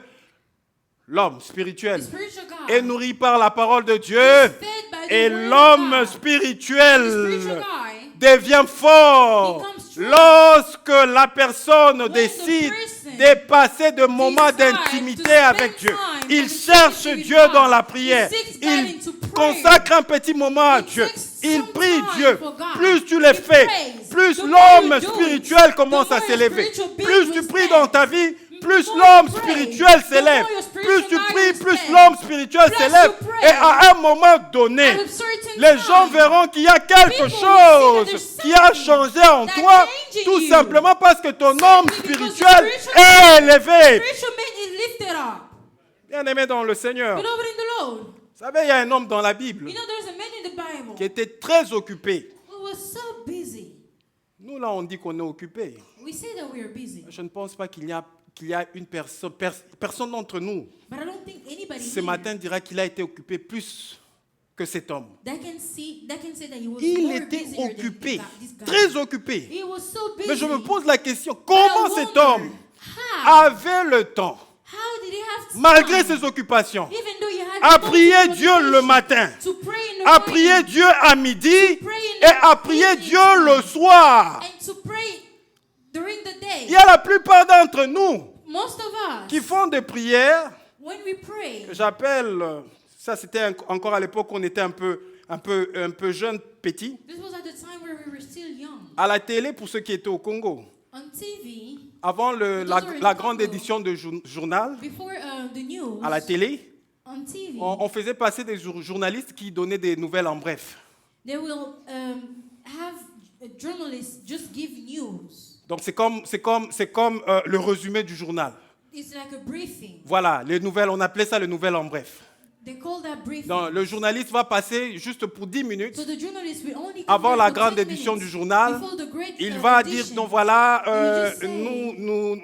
L'homme the spirituel spiritual God est nourri par la parole de Dieu. is fed by the Et word of l'homme God. The spirituel spiritual guy devient fort becomes strong lorsque la personne when the décide person de passer de moments decides d'intimité to spend avec Dieu. time Il and cherche intimacy with Dieu God. dans la He prière. seeks God Il into prayer. consacre un petit moment à He Dieu. takes Il some prie time Dieu. for God. Plus tu le He fais, prays. plus The more l'homme you do it, spirituel commence the à more s'élever. your spiritual being Plus will tu pries stand. dans ta vie, plus The more l'homme you pray, spirituel the s'élève. more your Plus spiritual tu guy pries, will plus stand. l'homme spirituel Plus s'élève. you pray. Et à un moment donné, At a certain les gens time, verront qu'il y a quelque people will see chose that there's qui a something changé en that toi, changed in tout you. simplement parce que ton homme Simply because the spirituel spiritual est élevé. spiritual man is lifted up. Bien-aimé dans le Seigneur, Beloved in the Lord, vous savez, il y a un homme dans la Bible you know there's a man in the Bible qui était très occupé. who was so busy. Nous, là, on dit qu'on est occupé. We say that we are busy, Je ne pense pas qu'il y a une personne, personne d'entre nous, but I don't think anybody ce here matin dira qu'il a été occupé plus que cet homme. that can say that he was Il more était busier than occupé, this guy. très occupé. He was so busy. Mais je me pose la question, But I comment cet wonder, homme how avait le temps, how did he have time, malgré ses occupations, even though he had à multiple prier Dieu le obligations, matin, to pray in the à morning, prier Dieu à midi pray in et the à prier evening Dieu time, le soir? and to pray during the day. Il y a la plupart d'entre nous Most of us, qui font des prières when we pray, que j'appelle, ça c'était encore à l'époque où on était un peu jeune, petit, this was at the time where we were still young. à la télé pour ceux qui étaient au Congo. On TV, Avant la grande édition de journal, before the news, à la télé, on TV, on faisait passer des journalistes qui donnaient des nouvelles en bref. they will have journalists just give news. Donc c'est comme le résumé du journal. It's like a briefing. Voilà, les nouvelles, on appelait ça les nouvelles en bref. They call that briefing. Donc le journaliste va passer juste pour 10 minutes So the journalist will only come avant there la for grande 10 édition minutes du journal. before the great, Il va edition. dire, donc voilà, will just say, nous,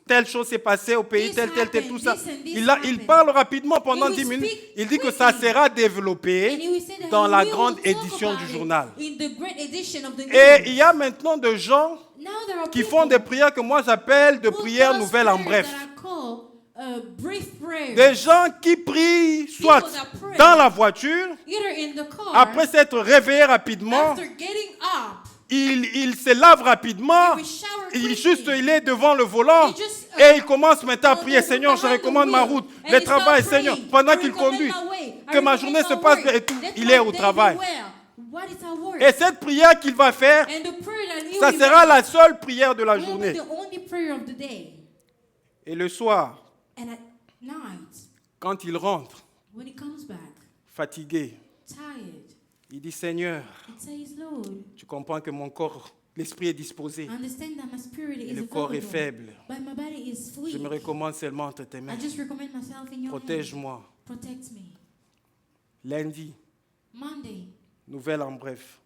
telle chose s'est passée au pays, this tel, happened, tout ça. this and this Il happened. parle rapidement pendant He will 10 minutes. speak Il dit que ça quickly. sera And développé he will say that dans he la will grande talk édition about du it journal. in the great edition of the Et news. il y a maintenant des gens Now there are qui people font des prières que moi j'appelle de who prières does nouvelles en prayers bref. that are called, brief prayers. Des gens qui prient soit that pray. dans la voiture, Either in the car, après s'être réveillés rapidement, after getting up, il se lave rapidement, he will shower quickly. il est devant le volant He just, et il commence maintenant à on prier, the- Seigneur, je behind the recommande ma wheel. route, And le he travail, start Seigneur, praying. pendant I qu'il recommend conduit, my way. I que ma recommend journée my se passe work. bien et tout, Let il my est au day travail. go well. What is our work? Et cette prière qu'il va faire, And the prayer that he ça will sera make la seule prière de la will be journée. the only prayer of the day. Et le soir, And at night, quand il rentre, when he comes back, fatigué, tired, il dit, Seigneur, he says, Lord, tu comprends que mon corps, l'esprit est disposé, I understand that my spirit et is le corps est available, faible. but my body is Je weak. me recommande seulement entre tes mains. I just recommend myself in your hands. Protège-moi. Protect me. Lundi, Monday, nouvelle en bref.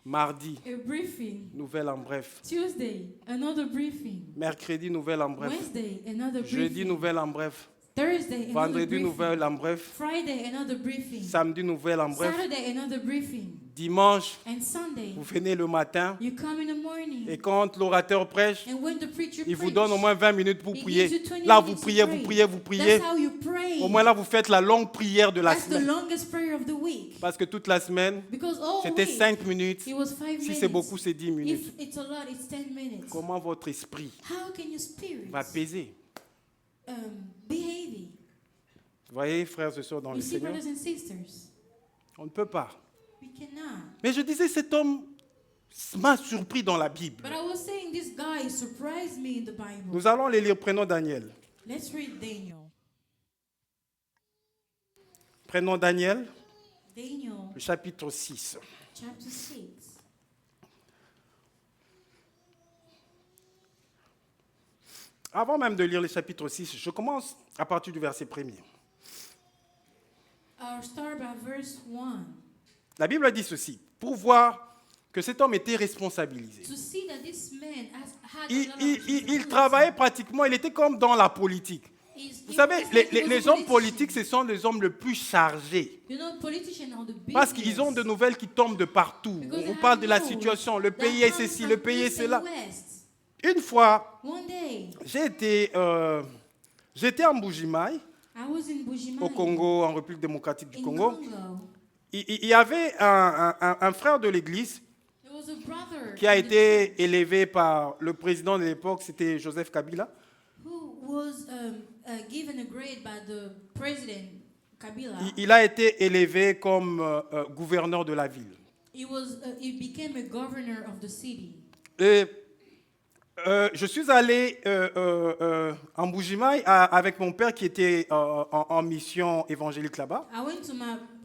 Mardi, a briefing. nouvelle en bref. Tuesday, another briefing. Mercredi, nouvelle en bref. Wednesday, another Jeudi, briefing. nouvelle en bref. Thursday, another Vendredi, briefing. nouvelle en bref. Friday, another briefing. Samedi, nouvelle en bref. Saturday, another briefing. Dimanche, And Sunday, vous venez le matin. you come in the morning. Et quand l'orateur prêche, And when the preacher il vous preach, donne au moins 20 minutes pour he prier. gives you 20 Là, vous minutes to priez, pray. vous priez, vous priez. That's how you pray. Au moins là, vous faites la longue prière de la That's the semaine. longest prayer of the week. Parce que toute la semaine, Because all c'était week, 5 minutes. it was 5 Si minutes. c'est beaucoup, c'est 10 minutes. If it's a lot, it's 10 minutes. Comment votre esprit How can your spirit va peser? be heavy? Vous voyez, frères et sœurs dans You le see, Seigneur, brothers and sisters, on ne peut pas. we cannot. Mais je disais, cet homme m'a surpris dans la Bible. But I was saying this guy surprised me in the Bible. Nous allons les lire. Prenons Daniel. Let's read Daniel. Prenons Daniel, Daniel, le chapitre 6. chapter 6. Avant même de lire le chapitre 6, je commence à partir du verset 1er. I'll start by verse 1. La Bible dit ceci, pour voir que cet homme était responsabilisé. To see that this man had Il, a lot of il- il- il responsibility. travaillait pratiquement, il était comme dans la politique. Vous savez, les hommes politiques, ce sont les hommes les plus chargés. You know, politicians are the Parce business. qu'ils ont de nouvelles qui tombent de partout. Because On they parle have de la news situation, le that pays est comes ceci, from le pays est east and cela. west. Une fois, One day, j'étais en Bujimaï, I was in Bujimayi, au Congo, en République démocratique du in Congo. Congo. Il y avait un frère de l'église There was a brother qui a in the été church élevé par le président de l'époque, c'était Joseph Kabila. who was given a grade by the president Kabila. Il a été élevé comme gouverneur de la ville. He became a governor of the city. Et je suis allé en Bujimaï avec mon père qui était en mission évangélique là-bas. I went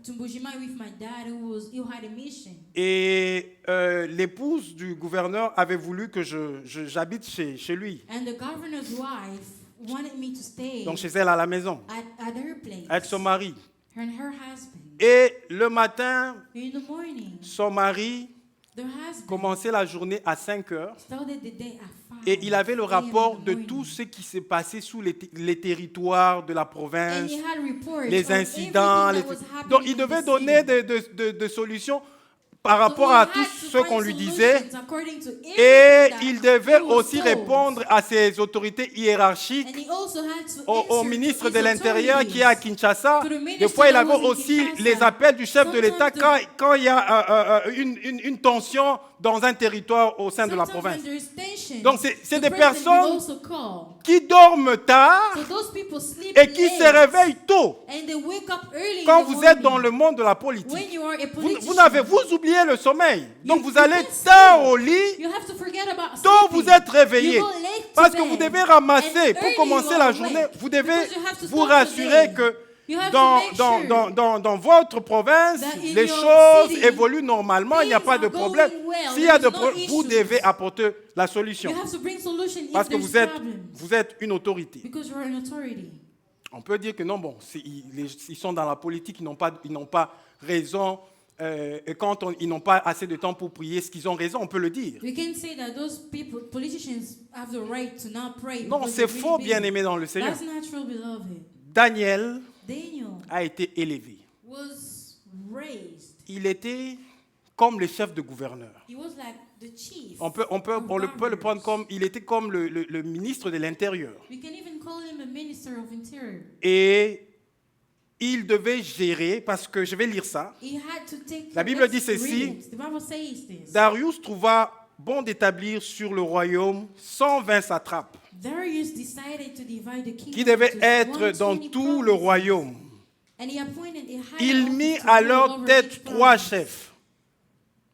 to Bujimayi with my dad who had a mission. Et l'épouse du gouverneur avait voulu que j'habite chez lui, And the governor's wife wanted me to stay donc chez elle à la maison, at her place. avec son mari. Her and her husband. Et le matin, In the morning, son mari the husband commençait la journée à 5 heures started the day at 5. et il avait le 5 rapport in the de morning. tout ce qui s'est passé sous les territoires de la And province, he had reports les of incidents. everything that was happening Donc il in the devait city. donner des solutions par So rapport he à had tout to ce find qu'on lui disait. solutions according to Et everything that il devait he was aussi told. répondre à ses autorités hiérarchiques, And he also had to au answer ministre to de his l'Intérieur qui est à authorities. Kinshasa. To the minister Des fois, il that avait was in aussi Kinshasa. les appels du chef de l'État Sometimes quand il y a une tension dans un territoire au sein de la Sometimes province. when there is tension, Donc, c'est the des president personnes will also call. qui dorment tard So those people sleep et qui late, se réveillent tôt. and they wake up early Quand in the vous êtes dans morning. le monde de la politique, When you are a vous politician, oubliez le sommeil. Donc vous you allez can't tard sleep. au lit, You have to forget about tôt sleeping. vous êtes réveillé. You go late to Parce que bed. vous devez ramasser, And pour early commencer you la are journée, awake. vous devez Because you have to vous start the rassurer day. que You have to dans, make dans, sure dans, dans, dans votre province, that in les your choses city, évoluent normalement, il n'y a things pas de are problème. going well, S'il y a there de is no problème, vous issues. devez apporter la solution. you have to bring solution Parce if que there's vous problems. êtes une autorité. Because you're an authority. On peut dire que non, bon, ils sont dans la politique, ils n'ont pas raison. Et quand ils n'ont pas assez de temps pour prier, est-ce qu'ils ont raison? On peut le dire. We can say that those people, politicians, have the right to not pray. Non, because c'est they're faux, really busy. bien-aimé dans le Seigneur. That's not true, beloved. Daniel Daniel a été élevé. was raised. Il était comme le chef de gouverneur. He was like the chief. On peut le prendre comme, il était comme le ministre de l'Intérieur. We can even call him a minister of interior. Et il devait gérer, parce que je vais lire ça. He had to take La Bible dit let's ceci. read it. The Bible says this. Darius trouva bon d'établir sur le royaume 120 satrapes Darius decided to divide the kingdom qui devaient into être dans 120 tout le provinces. royaume. And he appointed a high Il office mit to à rule leur over tête each 3 province. chefs.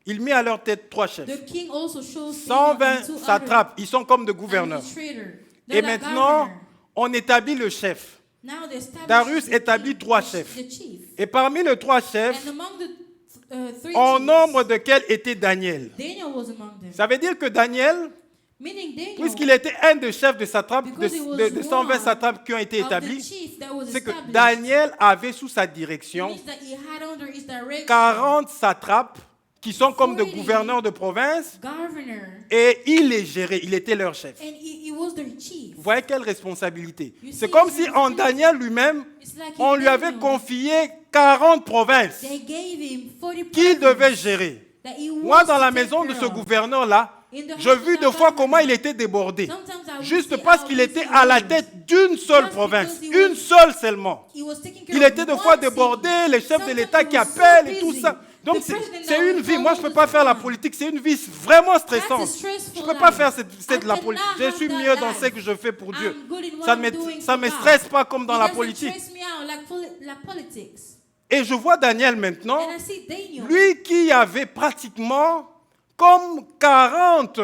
Il mit à leur tête 3 chefs. The king also chose 120 two satrapes, ils sont comme de other gouverneurs. administrators. Et They're like maintenant, governor. on établit le chef. Now they established Darius the établit king, 3 the chefs. chief. Et parmi les 3 chefs, And among the three en chiefs, nombre de quels était Daniel. Daniel was among them. Ça veut dire que Daniel, Meaning Daniel, puisqu'il était un des chefs de satrapes, Because he was de 120 one satrapes qui ont été of the établis, chief that was c'est que established, Daniel avait sous sa it direction means that he had under his direction 40 satrapes qui sont comme de 40 gouverneurs de province governor, et il les gérait, il était leur chef. and he was their chief. Vous voyez quelle responsabilité. You C'est see, comme it's si en responsibility. Daniel lui-même, It's like on in lui avait Daniel, confié 40 provinces they gave him 40 qu'il devait provinces gérer. that he Moi, was dans to la take maison de care ce of. gouverneur-là, In the j'ai house vu of deux that fois comment governor, il était débordé. sometimes I would Juste see parce how qu'il he était was à la used. tête d'une seule Just province, because he une was- seule seulement. He was taking care Il of était des one fois city. débordé, les chefs de Sometimes l'État he qui was so appellent et tout busy. ça. Donc The c'est president c'est that une would vie. call Moi, je ne all peux the pas faire la time. politique. C'est une vie vraiment That's a stressante. stressful Je ne peux pas life. faire c'est de la I politique. cannot Je suis have mieux that dans life. ce que je fais pour Dieu. I'm good in what Ça I'm ne doing ça for me God. stresse pas comme dans It la doesn't politique. stress me out like politics. Et je vois Daniel maintenant, And I see Daniel. lui qui avait pratiquement comme 40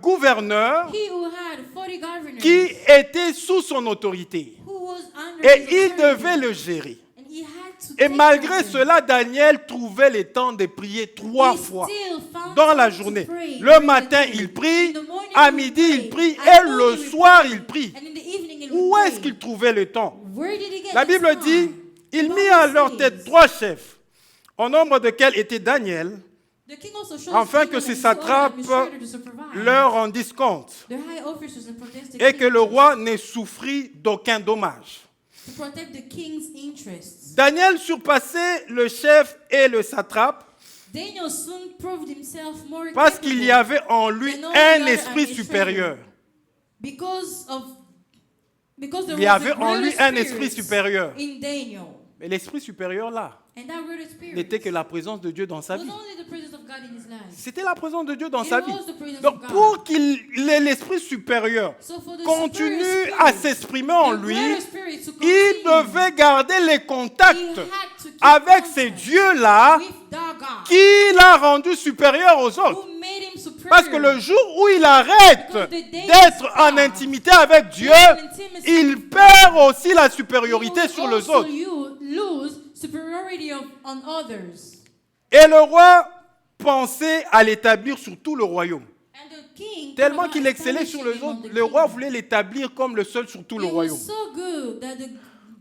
gouverneurs He who had 40 governors. qui étaient sous son autorité. Who was under Et his il authority. devait le gérer. And he had to Et take malgré care of them. cela, Daniel trouvait le temps de prier 3 He fois still found dans la time to journée. pray Le during the matin, day. il prie, In the morning, à he midi, would il prie, pray. At et noon, le he would soir, pray. il prie. And in the evening, he would Où pray. est-ce qu'il trouvait le temps? Where did he get La this Bible time? dit, il The mit Bible à leur says, tête 3 chefs, au nombre desquels était Daniel, the king also chose afin Daniel que and ces two other satrapes administrators to supervise leur rendissent compte, the high officers and protect the et que king le roi ne souffrit d'aucun dommage. to protect the king's interests. Daniel surpassait le chef et le satrape Daniel soon proved himself more parce qu'il y capable avait en lui than all the un other esprit administrators. supérieur. because there Il y was avait a en lui greater un spirit esprit supérieur. in Daniel. Mais l'esprit supérieur là And that greater spirit n'était que la présence de Dieu dans sa was vie. only the presence of God in his life. C'était la présence de Dieu dans It sa vie. was the presence Donc of God. pour qu'il ait l'esprit supérieur So for the continue superior à spirit, s'exprimer en the lui, greater spirit to il continue, devait garder les he contacts had to keep avec ces contact dieux-là with that God qu'il a rendus supérieurs aux autres. who made him superior. Parce que le jour où il arrête d'être en intimité avec Dieu, il perd aussi la supériorité You sur will les also autres. lose superiority on others. Et le roi pensait à l'établir sur tout le royaume. And the king Tellement thought qu'il about excellait sur les establishing him autres, on the le roi kingdom. voulait l'établir comme le seul sur tout le It was royaume. so good that the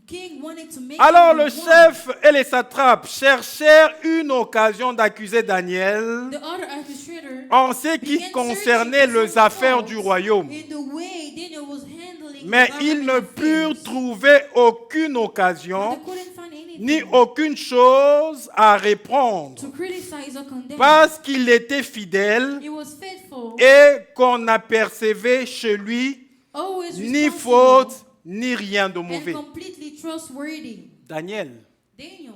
king wanted to make Alors him le the one. chef et les satrapes cherchèrent une occasion d'accuser Daniel The other administrator en ce qui began concernait searching for les some affaires faults du royaume. in the way Daniel was handling Mais the ils ne government purent affairs. trouver aucune But occasion they couldn't find anything ni aucune chose à répondre to criticize or condemn. parce qu'il était fidèle He was faithful, et qu'on n'apercevait chez lui always ni responsible, faute ni rien de and mauvais. completely trustworthy. Daniel, Daniel,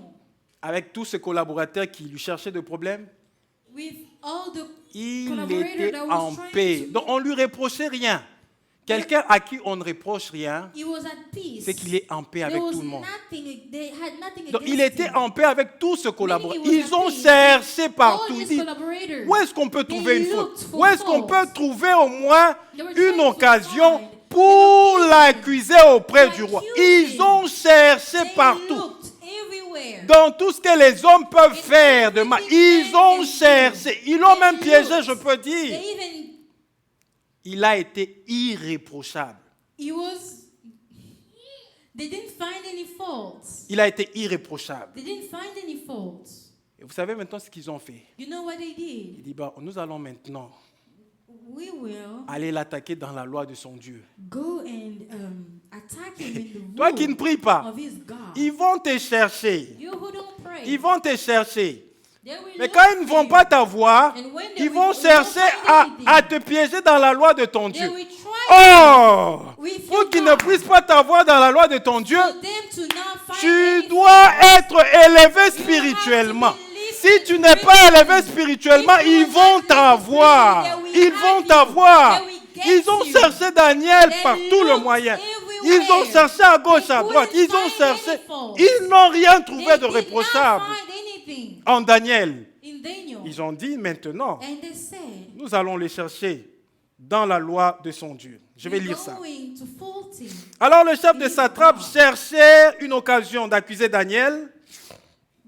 avec tous ses collaborateurs qui lui cherchaient des problèmes, with all the il collaborators était that was en trying paix. to Donc on ne lui reprochait rien. Quelqu'un à qui on ne reproche rien, he was at peace. c'est qu'il est en paix avec There was tout le monde. nothing, they had nothing Donc against il était him. en paix avec tous ses collaborateurs. Meaning he was Ils at ont peace. cherché partout. All Ils his disent, collaborators. où est-ce qu'on peut They trouver une faute? looked for Où est-ce qu'on faults. peut trouver au moins They were une trying to occasion find pour pour l'accuser auprès du roi. Ils ont cherché They partout. looked everywhere. Dans tout ce que les hommes peuvent faire de mal, ils ont cherché. Ils l'ont même piégé, je peux dire. They even, Il a été irréprochable. it was, they didn't find any faults. Il a été irréprochable. They didn't find any faults. Et vous savez maintenant ce qu'ils ont fait. You know what they did? Il dit, bah, nous allons maintenant We will aller l'attaquer dans la loi de son Dieu. go and attack him in the Toi qui ne rule pries pas, of his God. ils vont te chercher. You who don't pray, Ils vont te chercher. they will Mais look quand ils ne for vont you. pas t'avoir, And when they ils vont will chercher not find à anything, te piéger dans la loi de ton they Dieu. will try Oh! with Pour you, qu'ils ne God, puissent pas t'avoir dans la loi de ton Dieu, for them to not find tu any dois fault. être élevé spirituellement. Si tu n'es pas élevé spirituellement, ils vont t'avoir. Ils vont t'avoir. Ils ont cherché Daniel par tout le moyen. Ils ont cherché à gauche, à droite. Ils ont cherché. Ils n'ont rien trouvé They de did reprochable not find anything en Daniel. in Daniel. Ils ont dit maintenant, And they said, nous allons les chercher dans la loi de son Dieu. Je vais "We're lire ça. going to fault him." Alors le chef de satrape cherchait une occasion d'accuser Daniel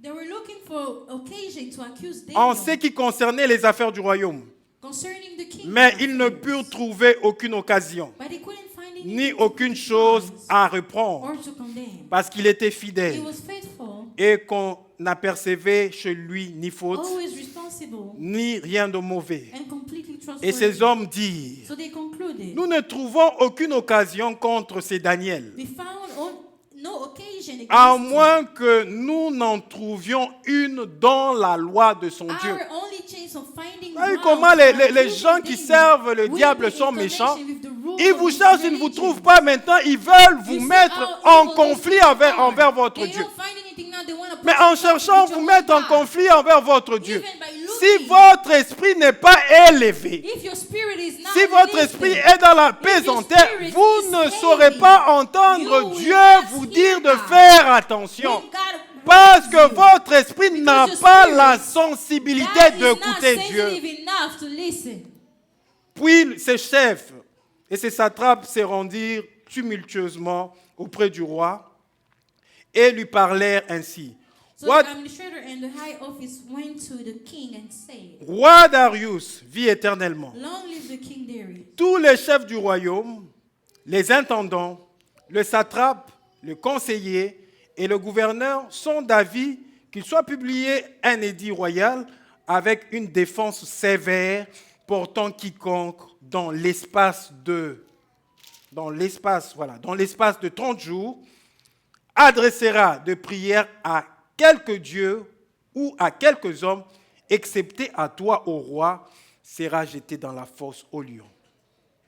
They were looking for occasion to accuse en Daniel ce qui concernait les affaires du royaume. concerning the kingdom. Mais ils ne purent trouver aucune occasion, But they couldn't find ni anything aucune to chose criticize à reprendre, or to condemn. parce qu'il était He fidèle was faithful, et qu'on n'apercevait chez lui ni faute, always responsible, ni rien de mauvais. and completely Et ces trustworthy. hommes dirent, So they concluded, nous ne trouvons aucune occasion contre ces Daniel, we found no occasion à against him. moins que nous n'en trouvions une dans la loi de son Dieu. Our only chance of finding Vous voyez ground comment for les accusing gens qui Daniel servent le will diable be in sont méchants. connection with the rule Ils of vous his cherchent, ils ne vous religion. trouvent pas maintenant, ils veulent vous You see mettre how en evil conflit those people are. envers votre They Dieu. don't find anything now, they wanna Mais put en you cherchant with vous your mettre en God. conflit envers votre Dieu, Even by si looking, votre esprit n'est pas élevé, if your spirit is not si votre lifted, esprit est dans la pesanteur, vous ne saurez pas entendre Dieu vous dire de faire attention. when God Parce warns que you, votre esprit n'a your pas spirit, la sensibilité that is not d'écouter Dieu. sensitive enough to listen. Puis ses chefs et ses satrapes se rendirent tumultueusement auprès du roi et lui parlèrent ainsi. So What- the administrator and the high office went to the king and said, Roi Darius, vis éternellement. "Long live the king Darius. Tous les chefs du royaume, les intendants, le satrape, le conseiller et le gouverneur sont d'avis qu'il soit publié un édit royal avec une défense sévère portant quiconque dans l'espace de 30 jours adressera de prières à quelque dieu ou à quelques hommes, excepté à toi, ô roi, sera jeté dans la fosse au lion.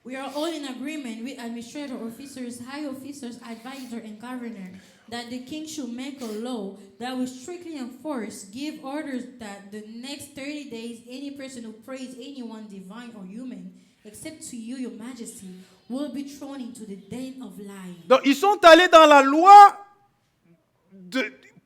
We are all in agreement with administrator officers, high officers, advisor, and governor that the king should make a law that will strictly enforce, give orders that the next 30 days, any person who prays anyone divine or human, except to you, your majesty, will be thrown into the den of lions." Donc, ils sont allés dans la loi,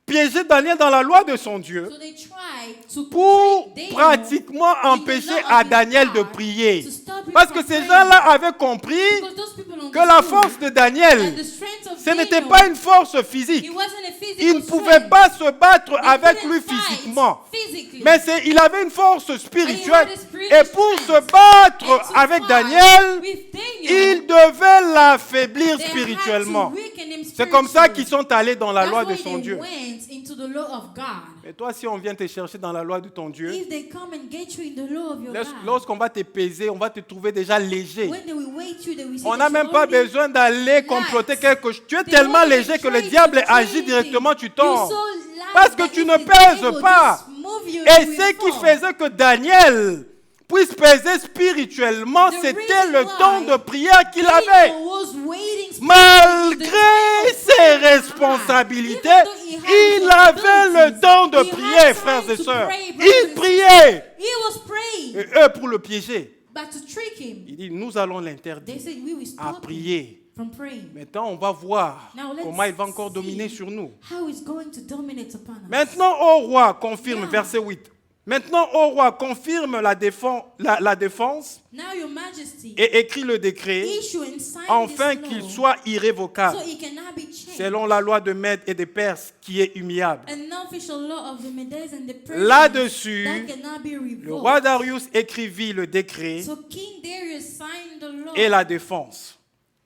piéger Daniel dans la loi de son Dieu So they tried to pour trick Daniel pratiquement in the empêcher law à of his Daniel de God prier. to stop him Parce que from ces praying. gens-là avaient compris Because those people que la understood force de Daniel, that the strength of ce n'était Daniel, pas une force physique. it wasn't a physical Il ne pouvait strength. pas se battre They avec couldn't lui fight physiquement. physically. Mais il avait une force spirituelle. And he had a spiritual Et pour se strength. battre And to avec fight Daniel, with Daniel, il devait l'affaiblir they had spirituellement. to weaken him C'est comme ça spiritually. qu'ils sont allés dans la That's loi de why son they Dieu. went into the law of God. Et toi, si on vient te chercher dans la loi de ton Dieu, If they come and get you in the law of your God, lorsqu'on va te peser, on va te trouver déjà léger. when they will weight you, they will see On that n'a you même pas already besoin d'aller comploter quelque chose. Tu es They tellement won't léger even que le try diable to agit anything. directement, tu You're tombes. so light Parce que that tu if ne the pèses devil pas. just move you, Et you ce will qui fall. faisait que Daniel puisse peser spirituellement, The c'était reason le why temps de prière qu'il avait. Daniel was waiting spiritually Malgré the time of ses prayer. responsabilités, Even though he had il avait le responsibilities, temps de he had prier, time frères et to sœurs. pray, brothers Il and priait. He was praying, Et eux, pour le piéger, but to trick him, il dit, nous allons they l'interdire said we will à stop him prier. from praying. Maintenant, on va voir Now let's comment il va encore see dominer sur nous. how he's going to dominate upon us. Maintenant, ô roi, confirme, Yeah. verset 8. Maintenant, ô roi, confirme la défense Now, Your Majesty, et écrit le décret, issue and sign afin this qu'il law soit irrévocable, so it cannot be changed. selon la loi de Mède et des Perses, qui est immuable. An official law of the Medes and the Persians Là-dessus, that cannot be le revoked. roi Darius écrivit le décret So King Darius signed the law. et la défense.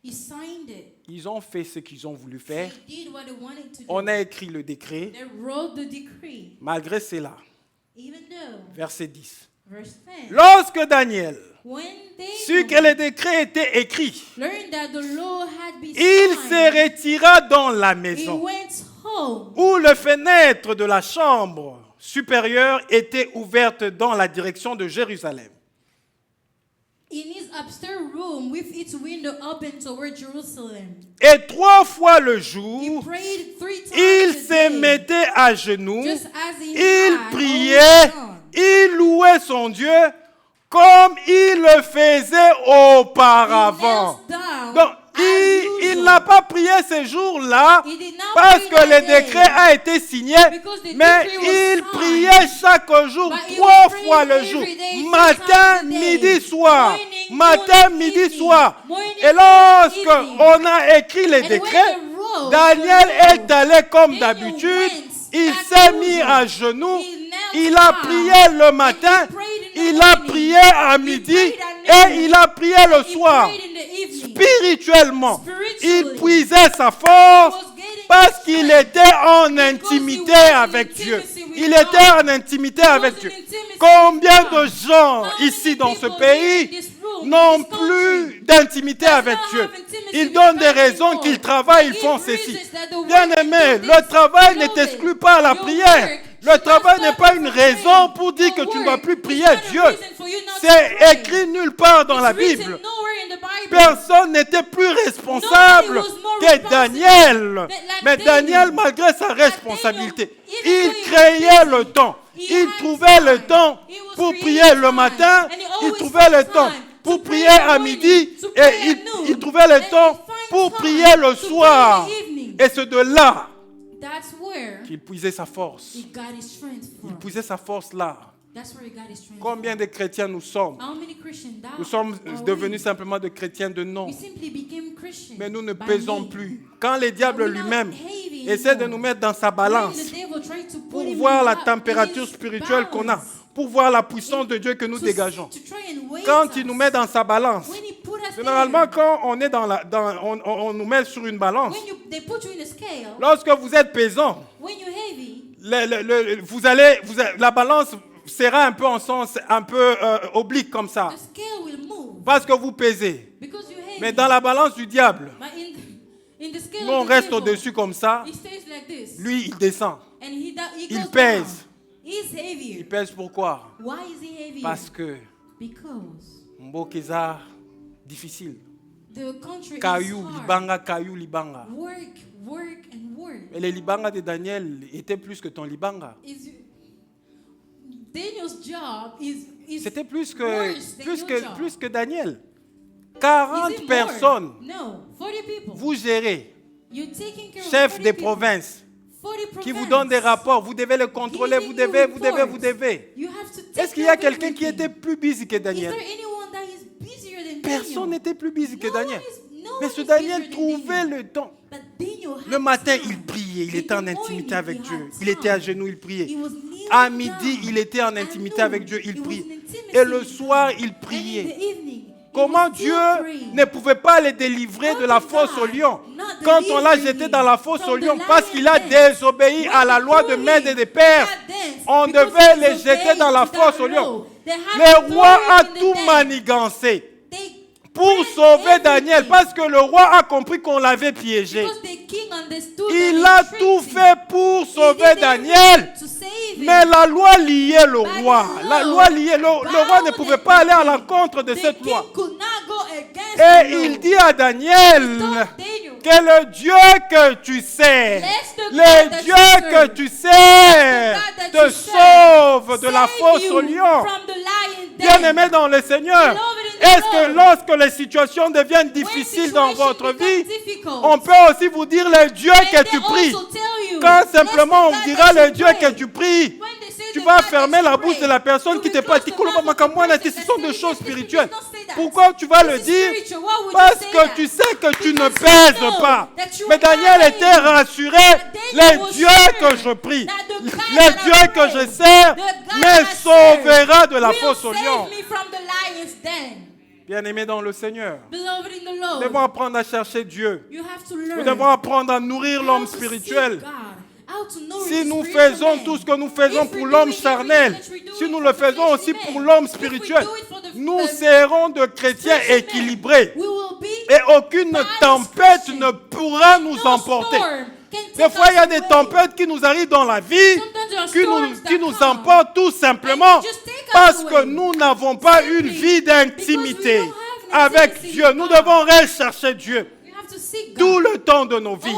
He signed it. Ils ont fait ce qu'ils ont voulu faire. They did what they wanted to do. On a écrit le décret. They wrote the decree. Malgré cela, Even though, verset 10. verse 10, Lorsque Daniel when sut they que le décret était écrit, learned that the law had been il se signed, retira dans la he maison went home. où les fenêtres de la chambre supérieure étaient ouvertes dans la direction de Jérusalem. In his upstairs room with its window open toward Jerusalem. Et 3 fois le He jour, prayed 3 times il a se day, mettait à genoux, just as he il had priait, always done. il louait son Dieu comme il le faisait auparavant. He knelt down Donc, as il usual. n'a pas prié ce jour-là He did not parce pray que that le day, décret a été signé, because the mais decree was il signed. priait chaque jour, But he 3 was fois praying le every jour, day, 3 matin, times a day. midi, soir, Morning, matin, noon, midi, evening. soir. Morning, Et lorsque evening. on a écrit les And décrets, when they wrote Daniel the est allé comme Daniel d'habitude, went il back s'est to mis usual. à genoux, He knelt il a down. prié le matin, prayed in the il a morning. prié à midi prayed at noon. et il a prié le He soir. prayed in the evening. Spirituellement, Spiritually. il puisait sa force was getting parce his qu'il strength. était en Because intimité he was in avec Dieu. intimacy with Il God. était en intimité avec was Dieu. in intimacy Combien with de God. gens How many ici dans ce people here in pays this room, n'ont in this plus country, d'intimité does avec not Dieu? have intimacy Ils with donnent des God raisons anymore? qu'ils travaillent, ils They font give ceci. reasons that the work Bien they aimé, do le this. travail Know n'exclut that pas la your prière. work Le should not travail stop n'est pas you une from raison praying. pour dire que Your tu ne dois work plus is prier not a Dieu. reason for you not to C'est pray. écrit nulle part dans la It's written Bible. nowhere in the Bible. Personne n'était plus responsable Nobody was more que responsible Daniel. than Mais Daniel. Daniel, malgré sa responsabilité, Daniel, il even though he was créait busy, le temps. he Il had trouvait le time. temps He was pour creating prier le time. matin, And he il always trouvait le found temps time pour to prier pray in the à morning, midi to et pray at il noon, trouvait le and temps he find pour time prier le to pray in soir. the evening. Et c'est de là That's where qu'il puisait sa force. he got his strength Il from. puisait sa force là. That's where he got his strength Combien de chrétiens nous sommes? from. How many Christians that Nous sommes are devenus we? simplement de chrétiens de nom. We simply became Christians. Mais nous ne by pesons name. plus. Quand le diable We're not lui-même heavy essaie de anymore. nous mettre dans sa When balance the devil tried to put pour him voir la in température his spirituelle qu'on a, balance, pour voir la puissance de Dieu que nous to dégageons. try and weigh Quand us, il nous met dans sa balance, when he put us généralement there, quand on est on nous met sur une balance, they put you in a scale, lorsque vous êtes pesant, when you're heavy, la balance sera un peu en sens un peu oblique comme ça, the scale will move parce que vous pesez. because you're heavy. Mais dans la balance du diable, But in the scale nous on of the reste devil, au-dessus comme ça, he stays like this, lui il descend. and he Il goes pèse. down. He's heavier. Il pèse pourquoi? Why is he heavier? Parce que Because Mbokeza difficile. the country Caillou, is hard. libanga, caillou, libanga. Work and work. Mais les libanga de Daniel étaient plus que ton libanga. Daniel's job is C'était plus worse than your job. plus que Daniel. Is 40 it more? personnes, No, 40 people. vous gérez, You're taking care of chef 40 des people. provinces, 40 qui vous provinces. donnent des rapports, vous devez les contrôler, Giving vous you devez. reports. You have to take Est-ce qu'il y a care of quelqu'un qui everything. était plus busy que Is Daniel? there anyone that is busier than Personne Daniel? n'était plus busy que No Daniel. one Mais is ce busier Daniel than trouvait Daniel. le temps. But Daniel had Le matin, time. il priait, il In était en the intimité morning, avec he Dieu. had Il était à time. genoux, il priait. He was kneeling À down. midi, il était en At intimité noon, avec Dieu, il he was priait. in intimacy Et le with soir, God. il And in priait. the evening, he Comment was still Dieu praying. ne pouvait pas les délivrer de la How fosse could au God lion not quand on l'a deliver jeté him dans la fosse from au the lion lion parce qu'il a den? désobéi à When la he loi de threw Mède him et des Perses? that dance, On because devait he les jeter disobeyed dans la to fosse that au lion. law. They had Le to roi throw a him in the tout den. manigancé They pour planned sauver Daniel everything. parce que le roi a compris qu'on l'avait piégé. Because the king understood Il that a they tout tricked him. fait pour He sauver did Daniel. everything to save him. Mais la loi liait le roi. the La law loi liait. Le roi ne bound pouvait pas aller à him. l'encontre de The cette king loi. could not go against Et the law. il dit à Daniel He told Daniel, que le Dieu que tu sais, Let the God le that Dieu you que serve, tu sais, God that te you sauve de la save fosse you au lion. from the lion den. Bien-aimé dans le Seigneur, Beloved in the est-ce que Lord, lorsque les situations deviennent when difficiles dans situation votre becomes vie, difficult, on peut aussi vous dire le Dieu and que they tu pries. also tell you, Quand "Bless simplement the on God dira that le you Dieu pray." que tu pries, When they say Tu vas fermer la bouche de la personne qui te parle. Ce sont des choses spirituelles. Pourquoi tu vas le dire? Parce que tu sais que tu ne pèses pas. Mais Daniel était rassuré. Les dieux que je prie, les dieux que je sers, me sauvera de la fosse au lion. Bien-aimés dans le Seigneur, nous devons apprendre à chercher Dieu. Nous devons apprendre à nourrir l'homme spirituel. Si nous faisons tout ce que nous faisons pour l'homme charnel, si nous le faisons aussi pour l'homme spirituel, nous serons de chrétiens équilibrés. Et aucune tempête ne pourra nous emporter. Des fois, il y a des tempêtes qui nous arrivent dans la vie, qui nous emportent tout simplement parce que nous n'avons pas une vie d'intimité avec Dieu. Nous devons rechercher Dieu tout le temps de nos vies.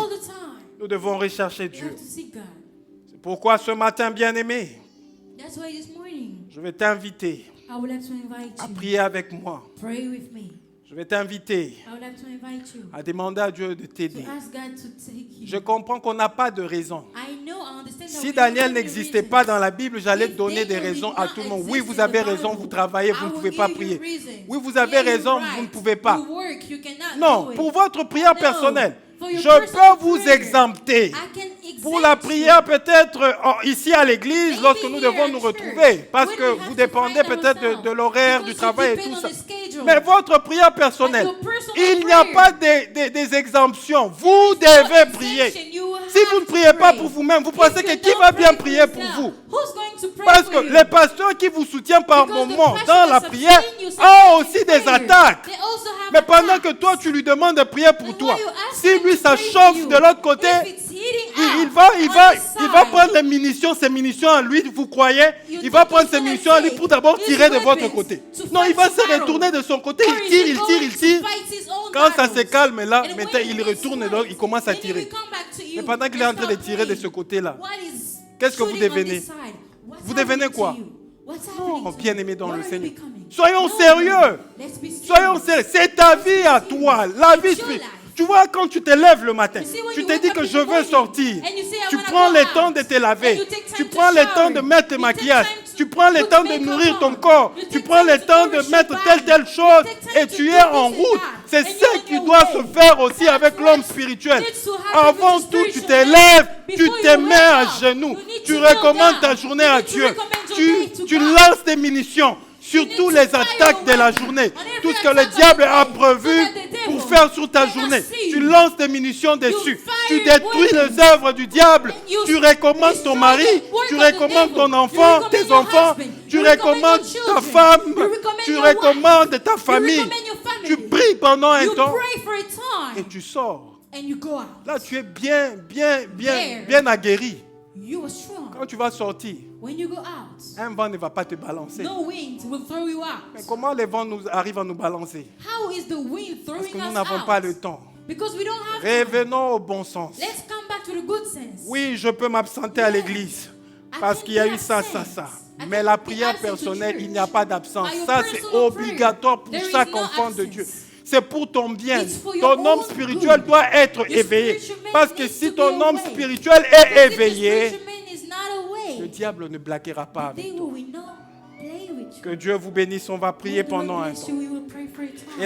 Nous devons rechercher Dieu. C'est pourquoi ce matin, bien-aimé, je vais t'inviter à prier avec moi. Je vais t'inviter à demander à Dieu de t'aider. Je comprends qu'on n'a pas de raison. Si Daniel n'existait pas dans la Bible, j'allais donner des raisons à tout le monde. Oui, vous avez raison, vous travaillez, vous ne pouvez pas prier. Oui, vous avez raison, vous ne pouvez pas. Non, pour votre prière personnelle, je peux vous exempter. Pour la prière peut-être ici à l'église, lorsque nous devons nous retrouver, parce que vous dépendez peut-être de l'horaire, du travail et tout ça. Mais votre prière personnelle, il n'y a pas des exemptions. Vous devez prier. Si vous ne priez pas pour vous-même, vous pensez que qui va bien prier pour vous? Parce que les pasteurs qui vous soutiennent par moments dans la prière ont aussi des attaques. Mais pendant que toi, tu lui demandes de prier pour toi, si lui, ça chauffe de l'autre côté, il va prendre les munitions, ces munitions à lui, vous croyez? Il va prendre ces munitions à lui pour d'abord tirer de votre côté. Non, il va se retourner de son côté, il tire. Quand ça se calme là, maintenant il retourne, il commence à tirer. Mais pendant qu'il est en train de tirer de ce côté-là, qu'est-ce que vous devenez? Vous devenez quoi? Non, bien-aimé dans le Seigneur. Soyons sérieux. Soyons sérieux. C'est ta vie à toi, la vie spirituelle. Tu vois, quand tu te lèves le matin, tu te dis que je veux sortir. Tu prends le temps de te laver. Tu prends le temps de mettre tes maquillages. Tu prends le temps de nourrir ton corps. Tu prends le temps de mettre telle chose et tu es en route. C'est ce qui doit se faire aussi avec l'homme spirituel. Avant tout, tu te lèves, tu te mets à genoux. Tu recommandes ta journée à Dieu. Tu lances des munitions sur toutes les attaques de la journée. Tout ce que le diable a prévu pour faire sur ta journée. Tu lances des munitions dessus. Tu détruis les œuvres du diable. Tu recommandes ton mari. Tu recommandes ton enfant, tes enfants. Tu recommandes ta femme. Tu recommandes ta famille. Tu pries pendant un temps et tu sors. Là, tu es bien aguerri. Quand tu vas sortir, un vent ne va pas te balancer. Mais comment les vents arrivent à nous balancer? Parce que nous n'avons pas le temps. Revenons au bon sens. Oui, je peux m'absenter à l'église parce qu'il y a eu ça. Mais la prière personnelle, il n'y a pas d'absence. Ça, c'est obligatoire pour chaque enfant de Dieu. C'est pour ton bien. Ton homme spirituel doit être éveillé. Parce que si ton homme spirituel est éveillé, le diable ne blaguera pas avec toi. Que Dieu vous bénisse. On va prier pendant un temps. Et